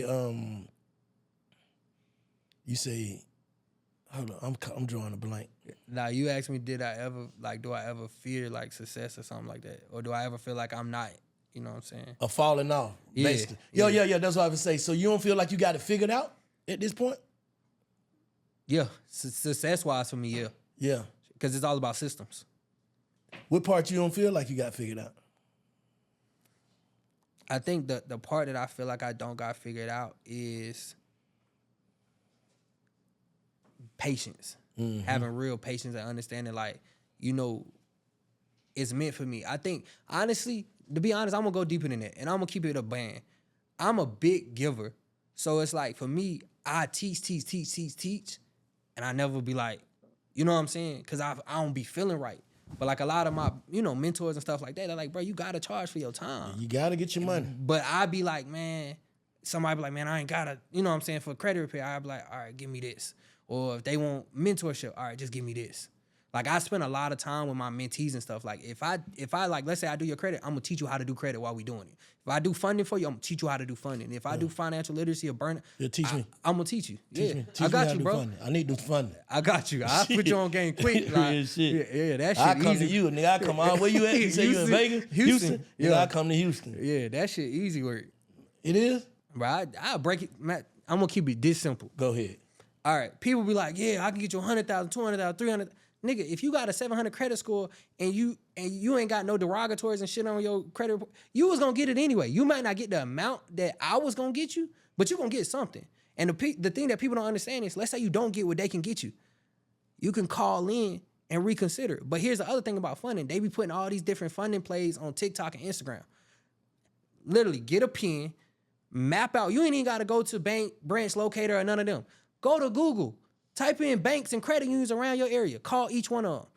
you say, hold on, I'm drawing a blank. Now you asked me, do I ever fear like success or something like that, or do I ever feel like I'm not? You know what I'm saying? A falling off, Yeah, basically. yeah. Yeah. That's what I would say. So you don't feel like you got it figured out at this point? Yeah, success wise for me, yeah, Yeah. because it's all about systems. What part you don't feel like you got figured out? I think the part that I feel like I don't got figured out is patience. Having real patience and understanding, like, you know, it's meant for me. I think, honestly, to be honest, I'm going to go deeper than that, and I'm going to keep it a band. I'm a big giver. So it's like, for me, I teach, and I never be like, you know what I'm saying? Because I don't be feeling right. But like a lot of my, you know, mentors and stuff like that, they're like, bro, you got to charge for your time. You got to get your money. But I be like, man, somebody be like, man, I ain't gotta, you know what I'm saying, for credit repair, I be like, all right, give me this. Or if they want mentorship, all right, just give me this. Like, I spend a lot of time with my mentees and stuff. Like, if I like, let's say I do your credit, I'm gonna teach you how to do credit while we doing it. If I do funding for you, I'm gonna teach you how to do funding. If I do financial literacy or burn, Yeah, teach me. I'm gonna teach you. Teach yeah, me. Teach I me got how you, to do bro. funding. I need to do funding. I got you. I'll put you on game quick. Like, Real shit. Yeah, that shit I come easy. to you, nigga. I come on. Where you at? You say you in Vegas? Houston. Yeah, Yeah. I come to Houston. Yeah, that shit easy work. It is? Bro, I'll break it. Matt, I'm gonna keep it this simple. Go ahead. All right, people be like, yeah, I can get you 100,000, 200,000, 300. Nigga, if you got a 700 credit score and you ain't got no derogatories and shit on your credit report, you was gonna get it anyway. You might not get the amount that I was gonna get you, but you gonna get something. And the thing that people don't understand is, let's say you don't get what they can get you. You can call in and reconsider. But here's the other thing about funding. They be putting all these different funding plays on TikTok and Instagram. Literally, get a pen, map out. You ain't even got to go to bank, branch locator, or none of them. Go to Google. Type in banks and credit unions around your area. Call each one of them.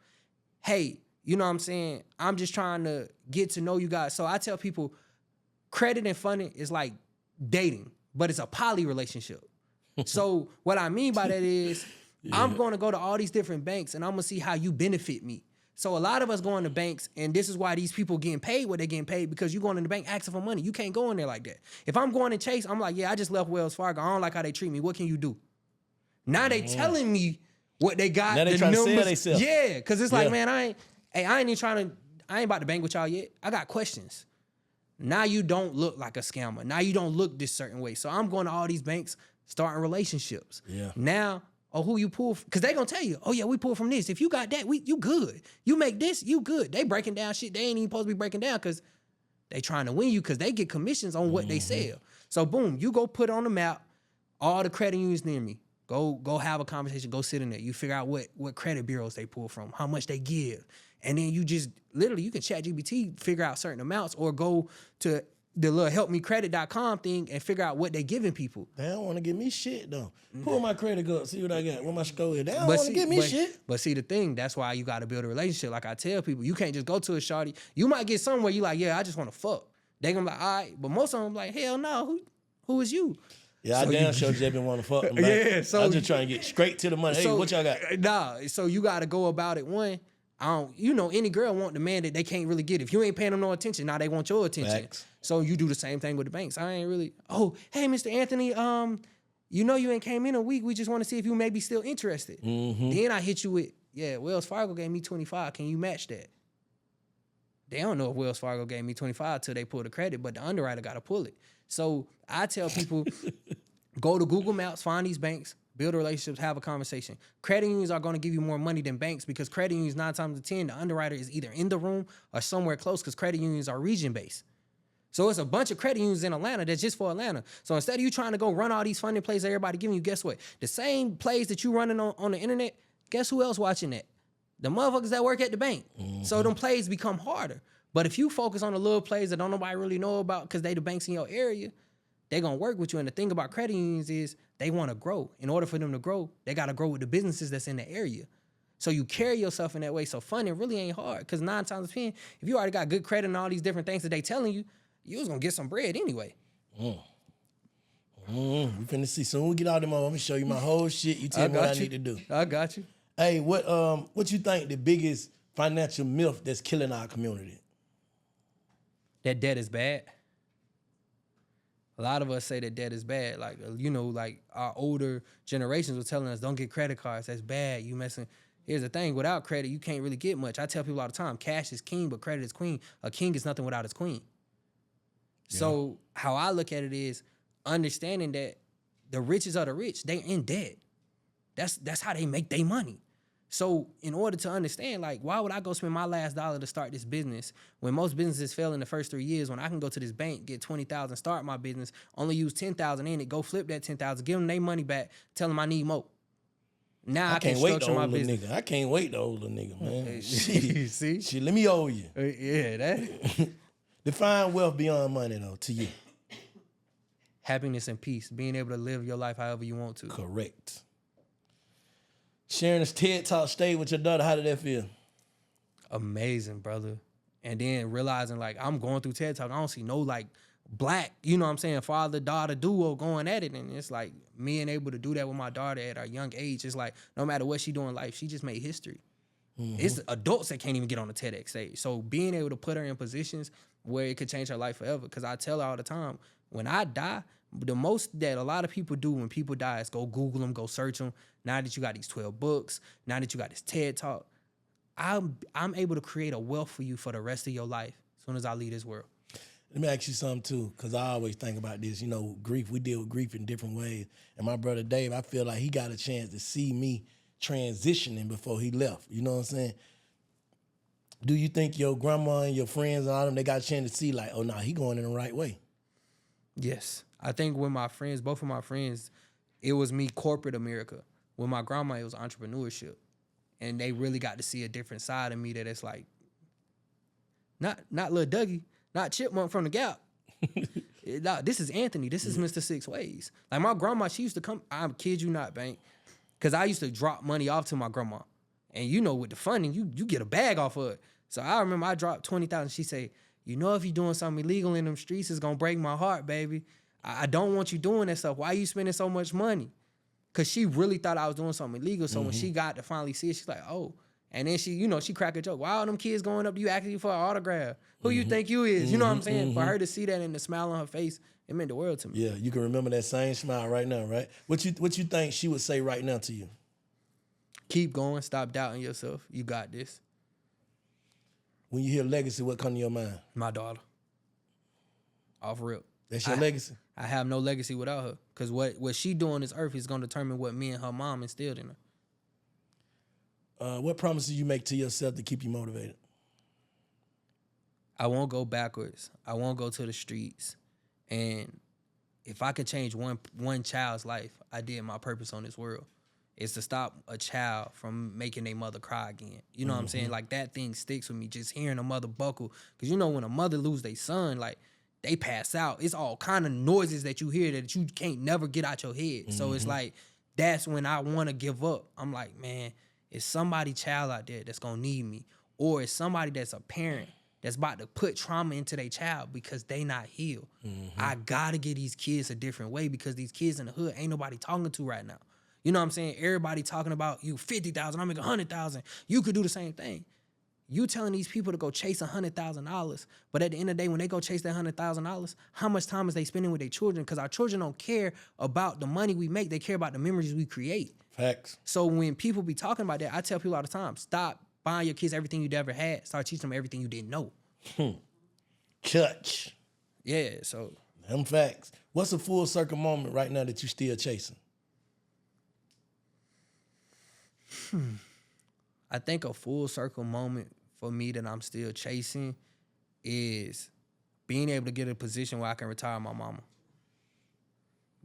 Hey, you know what I'm saying? I'm just trying to get to know you guys. So I tell people, credit and funding is like dating, but it's a poly relationship. So what I mean by that is, I'm going to go to all these different banks and I'm going to see how you benefit me. So a lot of us go into banks, and this is why these people getting paid what they're getting paid, because you going in the bank asking for money. You can't go in there like that. If I'm going to Chase, I'm like, yeah, I just left Wells Fargo. I don't like how they treat me. What can you do? Now they telling me what they got. Now they the trying to sell numbers. themselves. Yeah, because it's like, Yeah. man, I ain't about to bank with y'all yet. I got questions. Now you don't look like a scammer. Now you don't look this certain way. So I'm going to all these banks, starting relationships. Yeah. Now, who you pull, because they gonna tell you, oh yeah, we pull from this. If you got that, you good. You make this, you good. They breaking down shit they ain't even supposed to be breaking down because they trying to win you, because they get commissions on what they sell. So boom, you go put on the map all the credit unions near me. Go have a conversation. Go sit in there. You figure out what credit bureaus they pull from, how much they give, and then you just literally you can chat GPT, figure out certain amounts, or go to the little helpmecredit.com thing and figure out what they giving people. They don't want to give me shit though. Pull my credit up, see what I got, what my score is. They don't want to give me shit. But see the thing, that's why you got to build a relationship. Like I tell people, you can't just go to a shawty. You might get somewhere you like, yeah, I just want to fuck. They gonna be like, all right, but most of them like, hell no, who is you? Yeah, So I damn you- sure just been want to fuck them. Yeah, so I'm just trying to get straight to the money. Hey, what y'all got? Nah, so you got to go about it one. Any girl want the man that they can't really get. If you ain't paying them no attention, now they want your attention. Facts. So you do the same thing with the banks. I ain't really, oh, hey, Mr. Anthony, you ain't came in a week. We just want to see if you may be still interested. Then I hit you with, yeah, Wells Fargo gave me 25. Can you match that? They don't know if Wells Fargo gave me 25 till they pull the credit, but the underwriter got to pull it. So I tell people, go to Google Maps, find these banks, build relationships, have a conversation. Credit unions are going to give you more money than banks, because credit unions 9 times out of 10, the underwriter is either in the room or somewhere close, because credit unions are region-based. So it's a bunch of credit unions in Atlanta that's just for Atlanta. So instead of you trying to go run all these funding plays everybody giving you, guess what? The same plays that you running on the internet, guess who else watching that? the motherfuckers that work at the bank. So them plays become harder. But if you focus on the little plays that don't nobody really know about because they the banks in your area, they gonna work with you. And the thing about credit unions is they want to grow. In order for them to grow, they got to grow with the businesses that's in the area. So you carry yourself in that way. So funding really ain't hard because 9 times out of 10, if you already got good credit and all these different things that they telling you, you was gonna get some bread anyway. We finna see. Soon we get out of them, I'm gonna show you my whole shit. You tell me what I need to do. I got you. Hey, what you think the biggest financial myth that's killing our community? That debt is bad. A lot of us say that debt is bad. Like, like our older generations were telling us, don't get credit cards. That's bad. You messing. Here's the thing. Without credit, you can't really get much. I tell people all the time, cash is king, but credit is queen. A king is nothing without his queen. Yeah. So how I look at it is understanding that the richest of the rich, they in debt. That's how they make their money. So in order to understand, like, why would I go spend my last dollar to start this business when most businesses fail in the first 3 years, when I can go to this bank, get $20,000, start my business, only use $10,000 in it, go flip that $10,000, give them their money back, tell them I need more. Now I can structure my business. Nigga. I can't wait to old little nigga, man. See? Shit, let me owe you. Yeah, that. Define wealth beyond money, though, to you. Happiness and peace, being able to live your life however you want to. Correct. Sharing this TED Talk stage with your daughter, how did that feel? Amazing, brother. And then realizing, like, I'm going through TED Talk, I don't see no, like, black, you know what I'm saying, father-daughter duo going at it. And it's like me and able to do that with my daughter at our young age. It's like no matter what she doing in life, she just made history. It's adults that can't even get on the TEDx stage. So being able to put her in positions where it could change her life forever. Because I tell her all the time, when I die, the most that a lot of people do when people die is go Google them, go search them. Now that you got these 12 books, now that you got this TED Talk, I'm able to create a wealth for you for the rest of your life as soon as I leave this world. Let me ask you something, too, because I always think about this. Grief, we deal with grief in different ways. And my brother Dave, I feel like he got a chance to see me transitioning before he left. You know what I'm saying? Do you think your grandma and your friends and all them, they got a chance to see, like, oh, no, he going in the right way? Yes. I think with my friends, both of my friends, it was me corporate America. With my grandma, it was entrepreneurship. And they really got to see a different side of me that it's like, not Lil Dougie, not Chipmunk from the Gap. This is Anthony. This is Mr. Six Ways. Like my grandma, she used to come, I kid you not, Bank, because I used to drop money off to my grandma. And with the funding, you get a bag off of it. So I remember I dropped $20,000. She say, if you're doing something illegal in them streets, it's going to break my heart, baby. I don't want you doing that stuff. Why are you spending so much money? Because she really thought I was doing something illegal. So when she got to finally see it, she's like, oh. And then she cracked a joke. Why all them kids going up to you asking you for an autograph? Who you think you is? You know what I'm saying? For her to see that and the smile on her face, it meant the world to me. Yeah, you can remember that same smile right now, right? What you think she would say right now to you? Keep going. Stop doubting yourself. You got this. When you hear legacy, what comes to your mind? My daughter. Off rip. That's your legacy? I have no legacy without her. Because what she do on this earth is going to determine what me and her mom instilled in her. What promises you make to yourself to keep you motivated? I won't go backwards. I won't go to the streets. And if I could change one child's life, I did my purpose on this world. It's to stop a child from making their mother cry again. You know what I'm saying? Like that thing sticks with me, just hearing a mother buckle. Because when a mother lose their son, like they pass out. It's all kind of noises that you hear that you can't never get out your head. So it's like, that's when I want to give up. I'm like, man, it's somebody child out there that's going to need me. Or it's somebody that's a parent that's about to put trauma into their child because they not healed. I got to get these kids a different way because these kids in the hood ain't nobody talking to right now. You know what I'm saying? Everybody talking about you 50,000, I make 100,000. You could do the same thing. You telling these people to go chase $100,000, but at the end of the day, when they go chase that $100,000, how much time is they spending with their children? Because our children don't care about the money we make; they care about the memories we create. Facts. So when people be talking about that, I tell people all the time: stop buying your kids everything you ever had. Start teaching them everything you didn't know. Clutch. Yeah. So them facts. What's a full circle moment right now that you still chasing? I think a full circle moment for me that I'm still chasing is being able to get a position where I can retire my mama.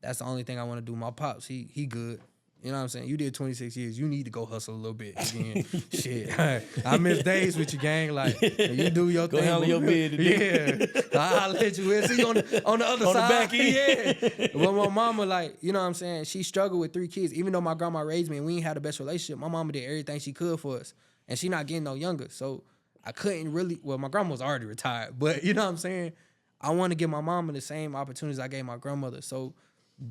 That's the only thing I want to do. My pops, he good. You know what I'm saying? You did 26 years. You need to go hustle a little bit again. Shit. I miss days with you, gang. Like, you do your Go thing. handle your business. Yeah. I'll let you in. See you on the other On the side. back end. Yeah. But my mama, like, you know what I'm saying? She struggled with 3 kids. Even though my grandma raised me and we ain't had the best relationship, my mama did everything she could for us. And she not getting no younger. So I couldn't really, well, my grandma was already retired. But you know what I'm saying? I want to give my mama the same opportunities I gave my grandmother. So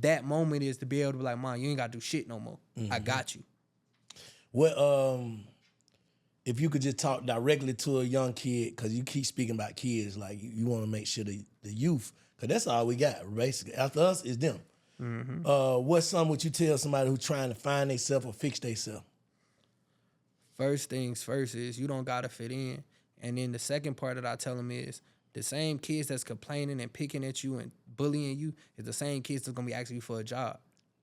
that moment is to be able to be like, Mom, you ain't got to do shit no more. I got you. What if you could just talk directly to a young kid, because you keep speaking about kids, like you want to make sure the youth, because that's all we got, basically. After us, is them. What something would you tell somebody who's trying to find themselves or fix themselves? First things first is you don't got to fit in. And then the second part that I tell them is the same kids that's complaining and picking at you and bullying you is the same kids that's going to be asking you for a job.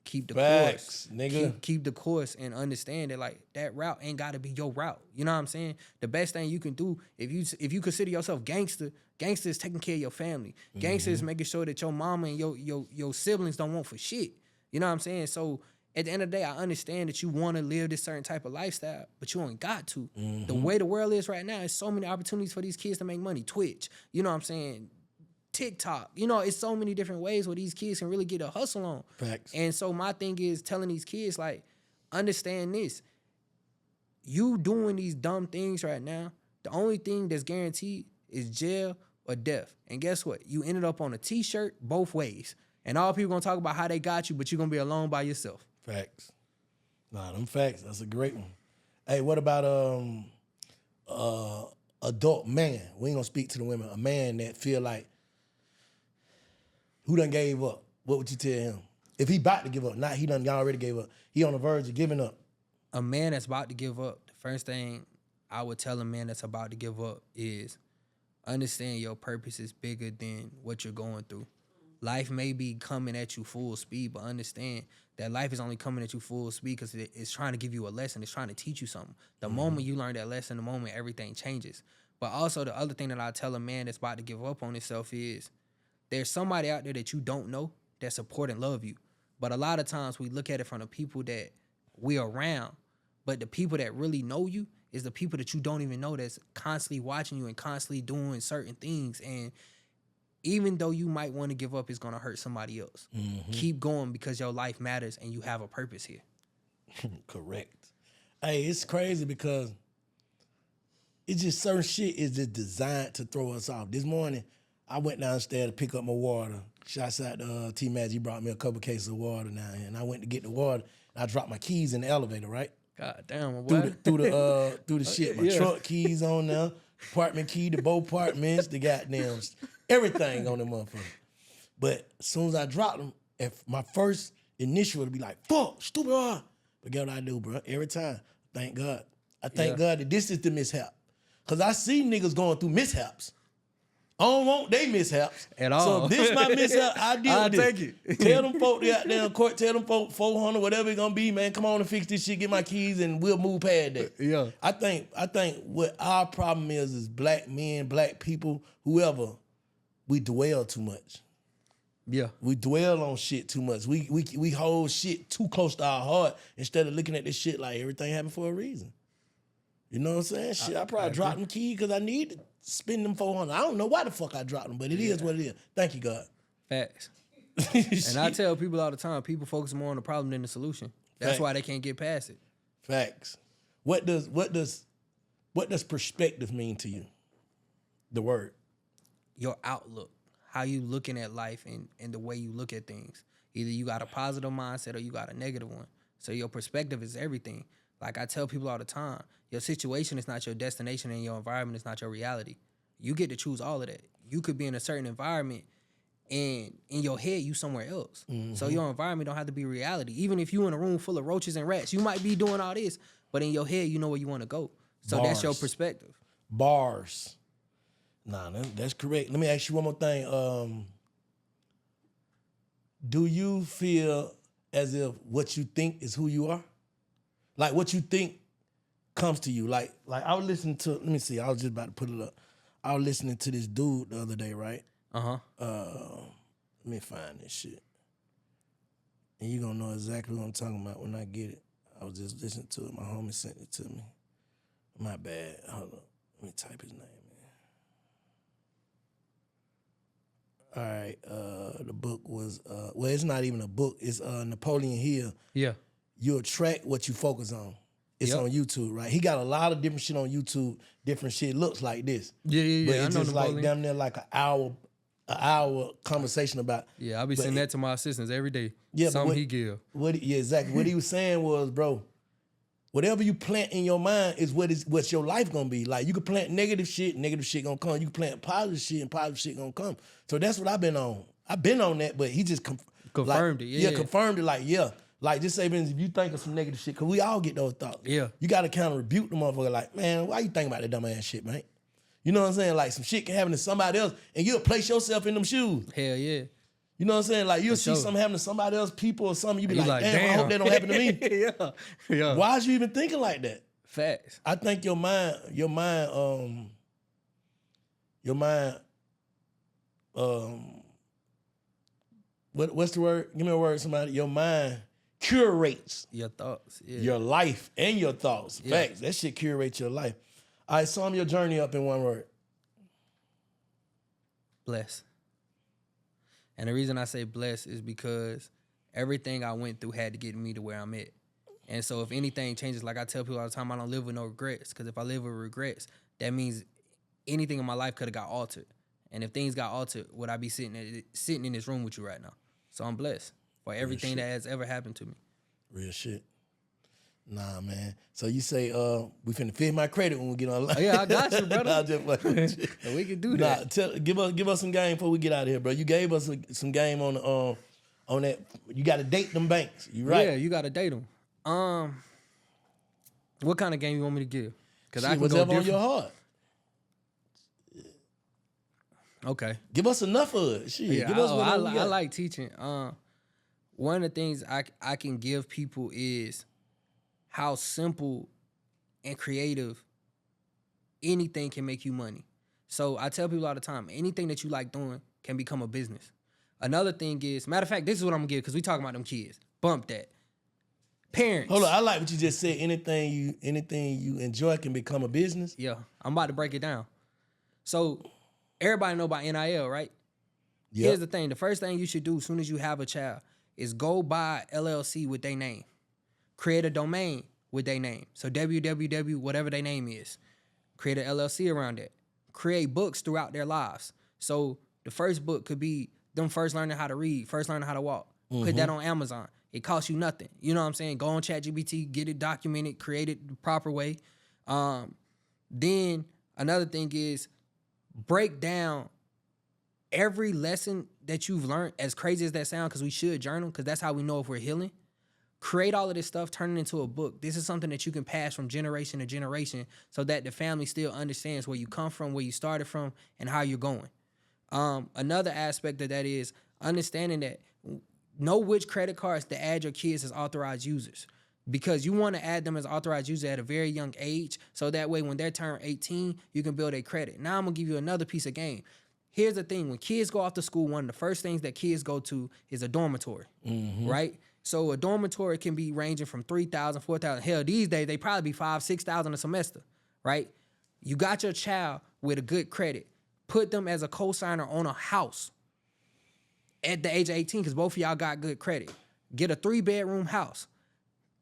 Keep the Facts, course. nigga. Keep the course and understand that, like, that route ain't got to be your route. You know what I'm saying? The best thing you can do, if you consider yourself gangster is taking care of your family. Gangster is making sure that your mama and your siblings don't want for shit. You know what I'm saying? So at the end of the day, I understand that you want to live this certain type of lifestyle, but you ain't got to. The way the world is right now, there's so many opportunities for these kids to make money. Twitch, you know what I'm saying? TikTok, you know, it's so many different ways where these kids can really get a hustle on. Facts. And so my thing is telling these kids, like, understand this. You doing these dumb things right now, the only thing that's guaranteed is jail or death. And guess what? You ended up on a T-shirt both ways. And all people gonna talk about how they got you, but you're gonna be alone by yourself. Facts. Nah, them facts. That's a great one. Hey, what about adult man? We ain't gonna speak to the women. A man that feel like who done gave up. What would you tell him? If he about to give up, not he done already gave up. He on the verge of giving up. A man that's about to give up, the first thing I would tell a man that's about to give up is understand your purpose is bigger than what you're going through. Life may be coming at you full speed, but understand that life is only coming at you full speed because it's trying to give you a lesson. It's trying to teach you something. The moment you learn that lesson, the moment everything changes. But also the other thing that I tell a man that's about to give up on himself is there's somebody out there that you don't know that support and love you. But a lot of times we look at it from the people that we're around, but the people that really know you is the people that you don't even know that's constantly watching you and constantly doing certain things. And even though you might want to give up, it's going to hurt somebody else. Keep going because your life matters and you have a purpose here. Correct. Hey, it's crazy because it's just certain shit is just designed to throw us off. This morning, I went downstairs to pick up my water. Shouts out to T-Maz, he brought me a couple cases of water now, and I went to get the water. I dropped my keys in the elevator, right? God damn, my boy. Through the shit. My truck keys on there, apartment key to both apartments, the goddamn everything on the motherfucker. But as soon as I dropped them, if my first initial would be like, fuck, stupid. But get what I do, bro? Every time, thank God. I thank God that this is the mishap. Because I see niggas going through mishaps. I don't want they mishaps. At all. So if this my mishap, I deal I'll with this. take it. Tell them folk they out there in court, tell them folk 400, whatever it's gonna be, man. Come on and fix this shit, get my keys, and we'll move past that. Yeah. I think what our problem is black men, black people, whoever, we dwell too much. Yeah. We dwell on shit too much. We hold shit too close to our heart instead of looking at this shit like everything happened for a reason. You know what I'm saying? Shit, I probably dropped them keys because I need to spend them 400. I don't know why the fuck I dropped them, but it is what it is. Thank you, God. Facts. And I tell people all the time, people focus more on the problem than the solution. That's why they can't get past it. Facts. What does perspective mean to you? The word. Your outlook, how you looking at life and the way you look at things. Either you got a positive mindset or you got a negative one. So your perspective is everything. Like I tell people all the time, your situation is not your destination and your environment is not your reality. You get to choose all of that. You could be in a certain environment and in your head, you somewhere else. So your environment don't have to be reality. Even if you in a room full of roaches and rats, you might be doing all this, but in your head, you know where you want to go. So that's your perspective. Bars. Nah, that's correct. Let me ask you one more thing. Do you feel as if what you think is who you are? Like what you think comes to you. Like I was listening to, let me see, I was just about to put it up. I was listening to this dude the other day, right? Uh-huh. Let me find this shit. And you gonna know exactly what I'm talking about when I get it. I was just listening to it. My homie sent it to me. My bad. Hold on. Let me type his name in. All right. The book was, well, it's not even a book. It's Napoleon Hill. Yeah. You attract what you focus on. It's on YouTube, right? He got a lot of different shit on YouTube. Different shit looks like this. Yeah. But I it's know just like Napoleon. damn near like an hour conversation about. Yeah, I be sending that to my assistants every day. Yeah, but Something he give. Yeah, exactly. What he was saying was, bro, whatever you plant in your mind is what's your life gonna be. Like you can plant negative shit gonna come. You can plant positive shit, and positive shit gonna come. So that's what I've been on. I've been on that, but he just Confirmed it, yeah. Confirmed it. Like just say, if you think of some negative shit, cause we all get those thoughts. Yeah. You gotta kind of rebuke the motherfucker. Like, man, why you think about that dumb ass shit, man? You know what I'm saying? Like some shit can happen to somebody else, and you'll place yourself in them shoes. Hell yeah. You know what I'm saying? Like you'll see sure. something happen to somebody else, people or something. You be You like, damn, I hope that don't happen to me. yeah. Why is you even thinking like that? Facts. I think your mind, what's the word? Give me a word, somebody. Your mind curates Your thoughts. Yeah. your life and your thoughts. Yeah. Facts. That shit curates your life. All right, sum your journey up in one word. Blessed. And the reason I say blessed is because everything I went through had to get me to where I'm at. And so if anything changes, like I tell people all the time, I don't live with no regrets. Because if I live with regrets, that means anything in my life could have got altered. And if things got altered, would I be sitting in this room with you right now? So I'm blessed for everything that has ever happened to me. Real shit. Nah, man. So you say, we finna fit my credit when we get online. Oh, yeah, I got you, brother. Nah, just fucking with you. And we can do that. Give us some game before we get out of here, bro. You gave us some game on that. You got to date them banks. You right? Yeah, you got to date them. What kind of game you want me to give? Because I can whatever go on your different. heart. Okay. Give us enough of it. Shit. Yeah, Give us whatever we I got. like teaching. One of the things I can give people is how simple and creative anything can make you money. So I tell people all the time, anything that you like doing can become a business. Another thing is, matter of fact, this is what I'm gonna give because we talking about them kids. Bump that. Parents. Hold on, I like what you just said. Anything you enjoy can become a business. Yeah, I'm about to break it down. So everybody know about NIL, right? Yep. Here's the thing. The first thing you should do as soon as you have a child is go buy LLC with their name. Create a domain with their name. So www, whatever their name is. Create an LLC around it. Create books throughout their lives. So the first book could be them first learning how to read, first learning how to walk. Put that on Amazon. It costs you nothing. You know what I'm saying? Go on ChatGPT, get it documented, create it the proper way. Then another thing is break down every lesson that you've learned, as crazy as that sounds, because we should journal, because that's how we know if we're healing. Create all of this stuff, turn it into a book. This is something that you can pass from generation to generation so that the family still understands where you come from, where you started from, and how you're going. Another aspect of that is understanding that know which credit cards to add your kids as authorized users, because you want to add them as authorized users at a very young age, so that way when they're turned 18, you can build a credit. Now I'm going to give you another piece of game. Here's the thing. When kids go off to school, one of the first things that kids go to is a dormitory, right? So a dormitory can be ranging from $3,000, $4,000. Hell, these days, they probably be $5,000, $6,000 a semester, right? You got your child with a good credit. Put them as a co-signer on a house at the age of 18, because both of y'all got good credit. Get a 3-bedroom house.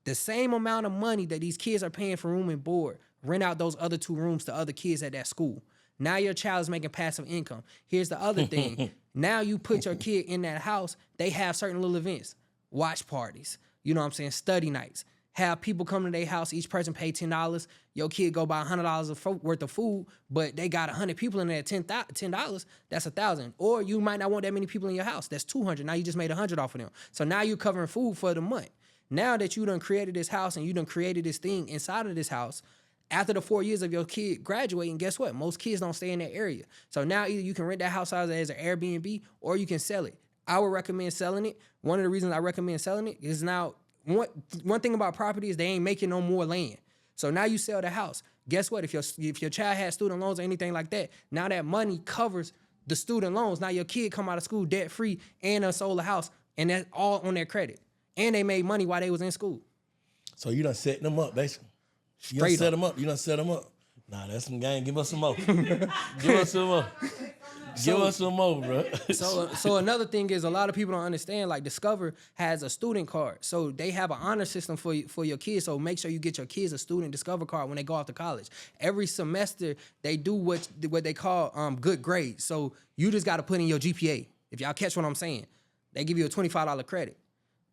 The same amount of money that these kids are paying for room and board, rent out those other 2 rooms to other kids at that school. Now your child is making passive income. Here's the other thing. Now you put your kid in that house, they have certain little events. Watch parties, you know what I'm saying, study nights. Have people come to their house, each person pay $10. Your kid go buy $100 worth of food, but they got 100 people in there at $10, that's $1,000. Or you might not want that many people in your house, that's $200. Now you just made $100 off of them. So now you're covering food for the month. Now that you done created this house and you done created this thing inside of this house, after the 4 years of your kid graduating, guess what? Most kids don't stay in that area. So now either you can rent that house out as an Airbnb or you can sell it. I would recommend selling it. One of the reasons I recommend selling it is now, one thing about property is they ain't making no more land. So now you sell the house. Guess what? If your child has student loans or anything like that, now that money covers the student loans. Now your kid come out of school debt free and sold a house, and that's all on their credit. and they made money while they was in school. So you done set them up, basically. You done Straight set up. them up. You done set them up. Nah, that's some game. Give us some more. Give us some more. Give us some more, bro. So another thing is a lot of people don't understand, like Discover has a student card. So they have an honor system for your kids. So make sure you get your kids a student Discover card when they go off to college. Every semester they do what they call good grades. So you just got to put in your GPA. If y'all catch what I'm saying, they give you a $25 credit.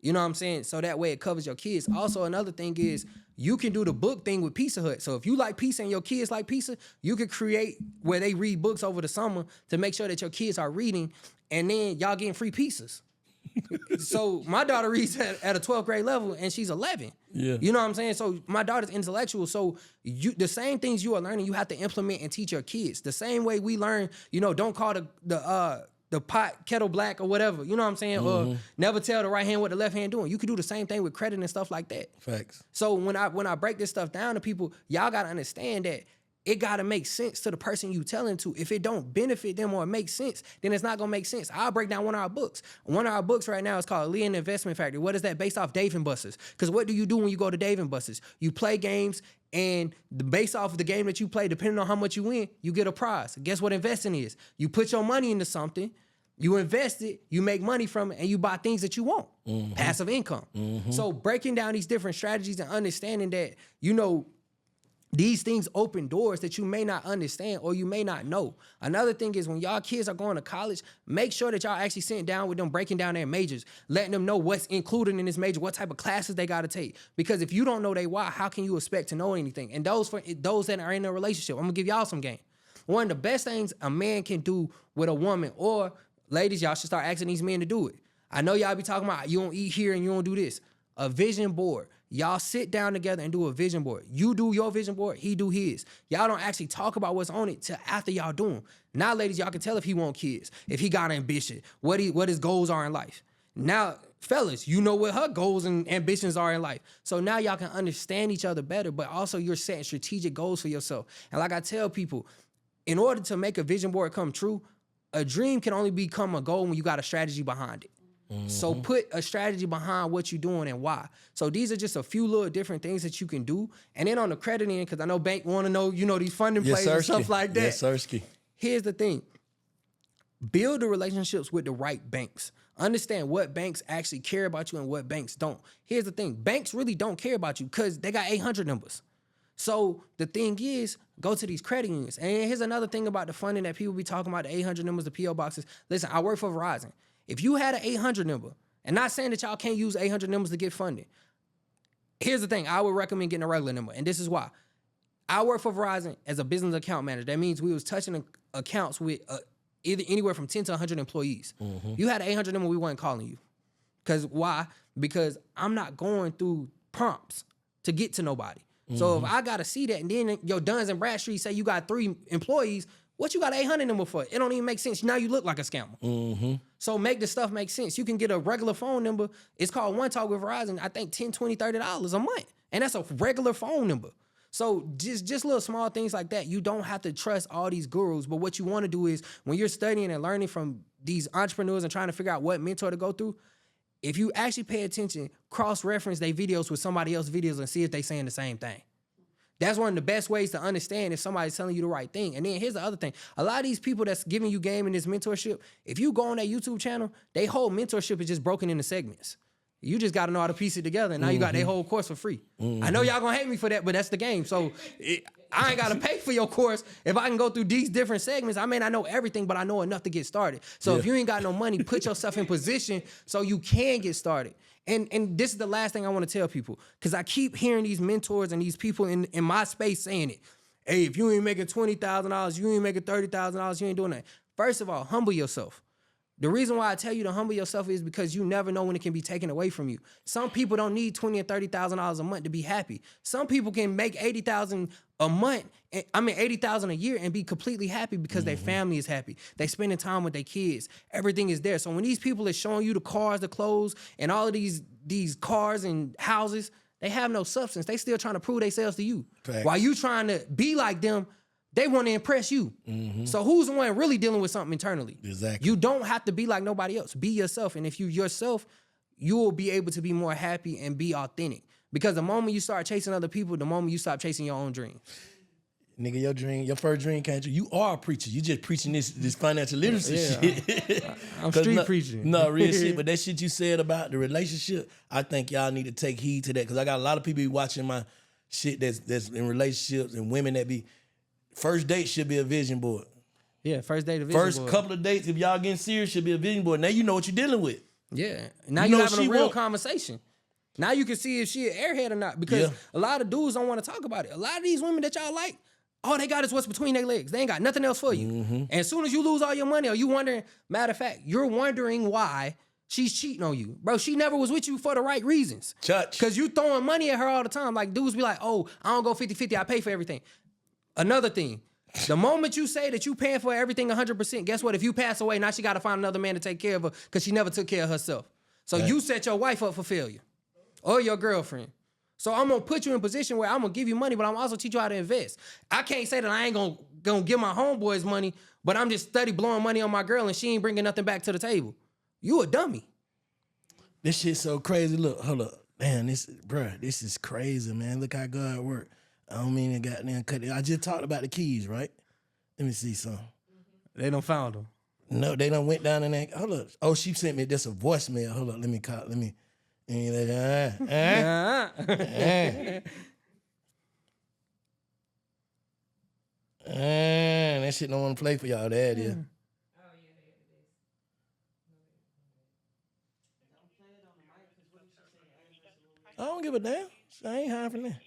You know what I'm saying? So that way it covers your kids. Also, another thing is you can do the book thing with Pizza Hut. So if you like pizza and your kids like pizza, you could create where they read books over the summer to make sure that your kids are reading, and then y'all getting free pizzas. So my daughter reads at a 12th grade level, and she's 11. Yeah. You know what I'm saying? So my daughter's intellectual. So the same things you are learning, you have to implement and teach your kids. The same way we learn, don't call the pot kettle black or whatever, you know what I'm saying? Or never tell the right hand what the left hand doing. You can do the same thing with credit and stuff like that. Facts. So when I break this stuff down to people, y'all gotta understand that it gotta make sense to the person you telling to. If it don't benefit them or it makes sense, then it's not gonna make sense. I'll break down one of our books. One of our books right now is called Lee and Investment Factory. What is that? Based off Dave and Buster's. Because what do you do when you go to Dave and Buster's? You play games, and based off of the game that you play, depending on how much you win, you get a prize. Guess what investing is? You put your money into something, you invest it, you make money from it, and you buy things that you want. Passive income. So breaking down these different strategies and understanding that, these things open doors that you may not understand or you may not know. Another thing is when y'all kids are going to college, make sure that y'all actually sitting down with them, breaking down their majors, letting them know what's included in this major, what type of classes they got to take. Because if you don't know they why, how can you expect to know anything? And those that are in a relationship, I'm going to give y'all some game. One of the best things a man can do with a woman, or ladies, y'all should start asking these men to do it. I know y'all be talking about you don't eat here and you don't do this. A vision board. Y'all sit down together and do a vision board. You do your vision board, he do his. Y'all don't actually talk about what's on it till after y'all do them. Now, ladies, y'all can tell if he want kids, if he got ambition, what his goals are in life. Now, fellas, you know what her goals and ambitions are in life. So now y'all can understand each other better, but also you're setting strategic goals for yourself. And like I tell people, in order to make a vision board come true, a dream can only become a goal when you got a strategy behind it. So put a strategy behind what you're doing and why. So these are just a few little different things that you can do. And then on the credit end, because I know bank want to know, these funding plays and stuff like that. Yes, sirski. Here's the thing. Build the relationships with the right banks. Understand what banks actually care about you and what banks don't. Here's the thing. Banks really don't care about you because they got 800 numbers. So the thing is, go to these credit unions. And here's another thing about the funding that people be talking about, the 800 numbers, the P.O. boxes. Listen, I work for Verizon. If you had an 800 number, and not saying that y'all can't use 800 numbers to get funding, here's the thing. I would recommend getting a regular number, and this is why. I work for Verizon as a business account manager. That means we was touching accounts with either anywhere from 10 to 100 employees. You had an 800 number, we wasn't calling you. Because why? Because I'm not going through prompts to get to nobody. So if I got to see that, and then your Duns and Bradstreet say you got 3 employees, what you got an 800 number for? It don't even make sense. Now you look like a scammer. So make the stuff make sense. You can get a regular phone number. It's called One Talk with Verizon. I think $10, $20, $30 a month. And that's a regular phone number. So just little small things like that. You don't have to trust all these gurus. But what you want to do is when you're studying and learning from these entrepreneurs and trying to figure out what mentor to go through, if you actually pay attention, cross-reference their videos with somebody else's videos and see if they saying the same thing. That's one of the best ways to understand if somebody's telling you the right thing. And then here's the other thing. A lot of these people that's giving you game in this mentorship, if you go on their YouTube channel, their whole mentorship is just broken into segments. You just got to know how to piece it together, and now you got their whole course for free. I know y'all gonna hate me for that, but that's the game. So I ain't got to pay for your course. If I can go through these different segments, I may not know everything, but I know enough to get started. So if you ain't got no money, put yourself in position so you can get started. And this is the last thing I want to tell people, because I keep hearing these mentors and these people in my space saying it. Hey, if you ain't making $20,000, you ain't making $30,000, you ain't doing that. First of all, humble yourself. The reason why I tell you to humble yourself is because you never know when it can be taken away from you. Some people don't need $20,000 and $30,000 a month to be happy. Some people can make $80,000 a month, $80,000 a year and be completely happy because their family is happy. They spending time with their kids. Everything is there. So when these people are showing you the cars, the clothes, and all of these cars and houses, they have no substance. They still trying to prove themselves to you. Facts. While you trying to be like them, they want to impress you. So who's the one really dealing with something internally? Exactly. You don't have to be like nobody else. Be yourself. And if you yourself, you will be able to be more happy and be authentic. Because the moment you start chasing other people, the moment you stop chasing your own dreams. Nigga, your first dream came true. You are a preacher. You just preaching this financial literacy shit. I'm street preaching. No, real shit. But that shit you said about the relationship, I think y'all need to take heed to that. Because I got a lot of people watching my shit that's in relationships and women that be, first date should be a vision board. Yeah, first date, a vision First board. couple of dates, if y'all getting serious, should be a vision board. Now you know what you're dealing with. Yeah. Now You you're know having she a real want. conversation. Now you can see if she an airhead or not. Because a lot of dudes don't want to talk about it. A lot of these women that y'all like, all they got is what's between their legs. They ain't got nothing else for you. And as soon as you lose all your money, or you wondering, matter of fact, you're wondering why she's cheating on you. Bro, she never was with you for the right reasons. Church. Because you throwing money at her all the time. Like dudes be like, oh, I don't go 50-50, I pay for everything. Another thing, the moment you say that you paying for everything 100%, guess what? If you pass away, now she got to find another man to take care of her because she never took care of herself. So you set your wife up for failure or your girlfriend. So I'm going to put you in a position where I'm going to give you money, but I'm also teach you how to invest. I can't say that I ain't going to give my homeboys money, but I'm just steady blowing money on my girl and she ain't bringing nothing back to the table. You a dummy. This shit so crazy. Look, hold up. Man, this is crazy, man. Look how God work. I don't mean to goddamn cut it. I just talked about the keys, right? Let me see something. They done found them. No, they done went down in that. Hold up. Oh, she sent me this a voicemail. Hold up. Let me call. Let me. That shit don't want to play for y'all. There it is. I don't give a damn. I ain't hiding from that.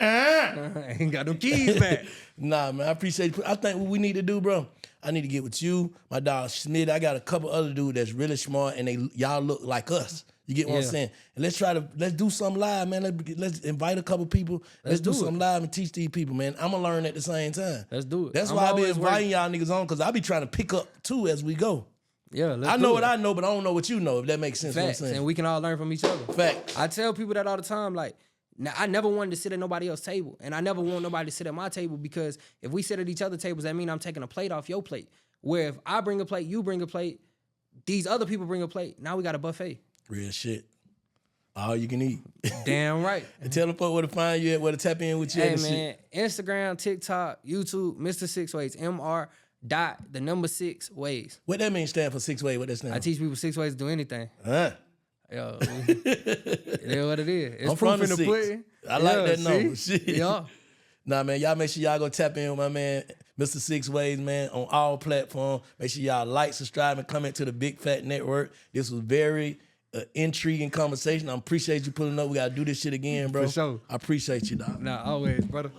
Ain't got no keys back. Nah, man, I appreciate you. I think what we need to do, bro, I need to get with you, my dog Smith. I got a couple other dudes that's really smart and y'all look like us. You get what I'm saying? And let's do something live, man. Let's invite a couple people. Let's do something live and teach these people, man. I'm gonna learn at the same time. Let's do it. That's I'm why I be always inviting y'all niggas on, because I be trying to pick up too as we go. Yeah, I know what I know, but I don't know what you know, if that makes sense. Facts, what I'm saying. and we can all learn from each other. Facts. I tell people that all the time, like, now, I never wanted to sit at nobody else's table, and I never want nobody to sit at my table, because if we sit at each other's tables, that means I'm taking a plate off your plate. Where if I bring a plate, you bring a plate, these other people bring a plate, now we got a buffet. Real shit. All you can eat. Damn right. And tell them where to find you at, where to tap in with you. Hey and man, shit. Instagram, TikTok, YouTube, Mr. Six Ways, Mr.6 Ways. What that mean stand for 6 way? What that stand I for? teach people 6 ways to do anything. Huh? Yo, it is what it is. It's I'm from proof the in the 6. pudding. I like that see? number. Shit. Yeah. Nah, man, y'all make sure y'all go tap in with my man, Mr. 6 Ways, man, on all platforms. Make sure y'all like, subscribe, and comment to the Big Fat Network. This was very intriguing conversation. I appreciate you pulling up. We got to do this shit again, bro. For sure. I appreciate you, dog. Nah, always, brother.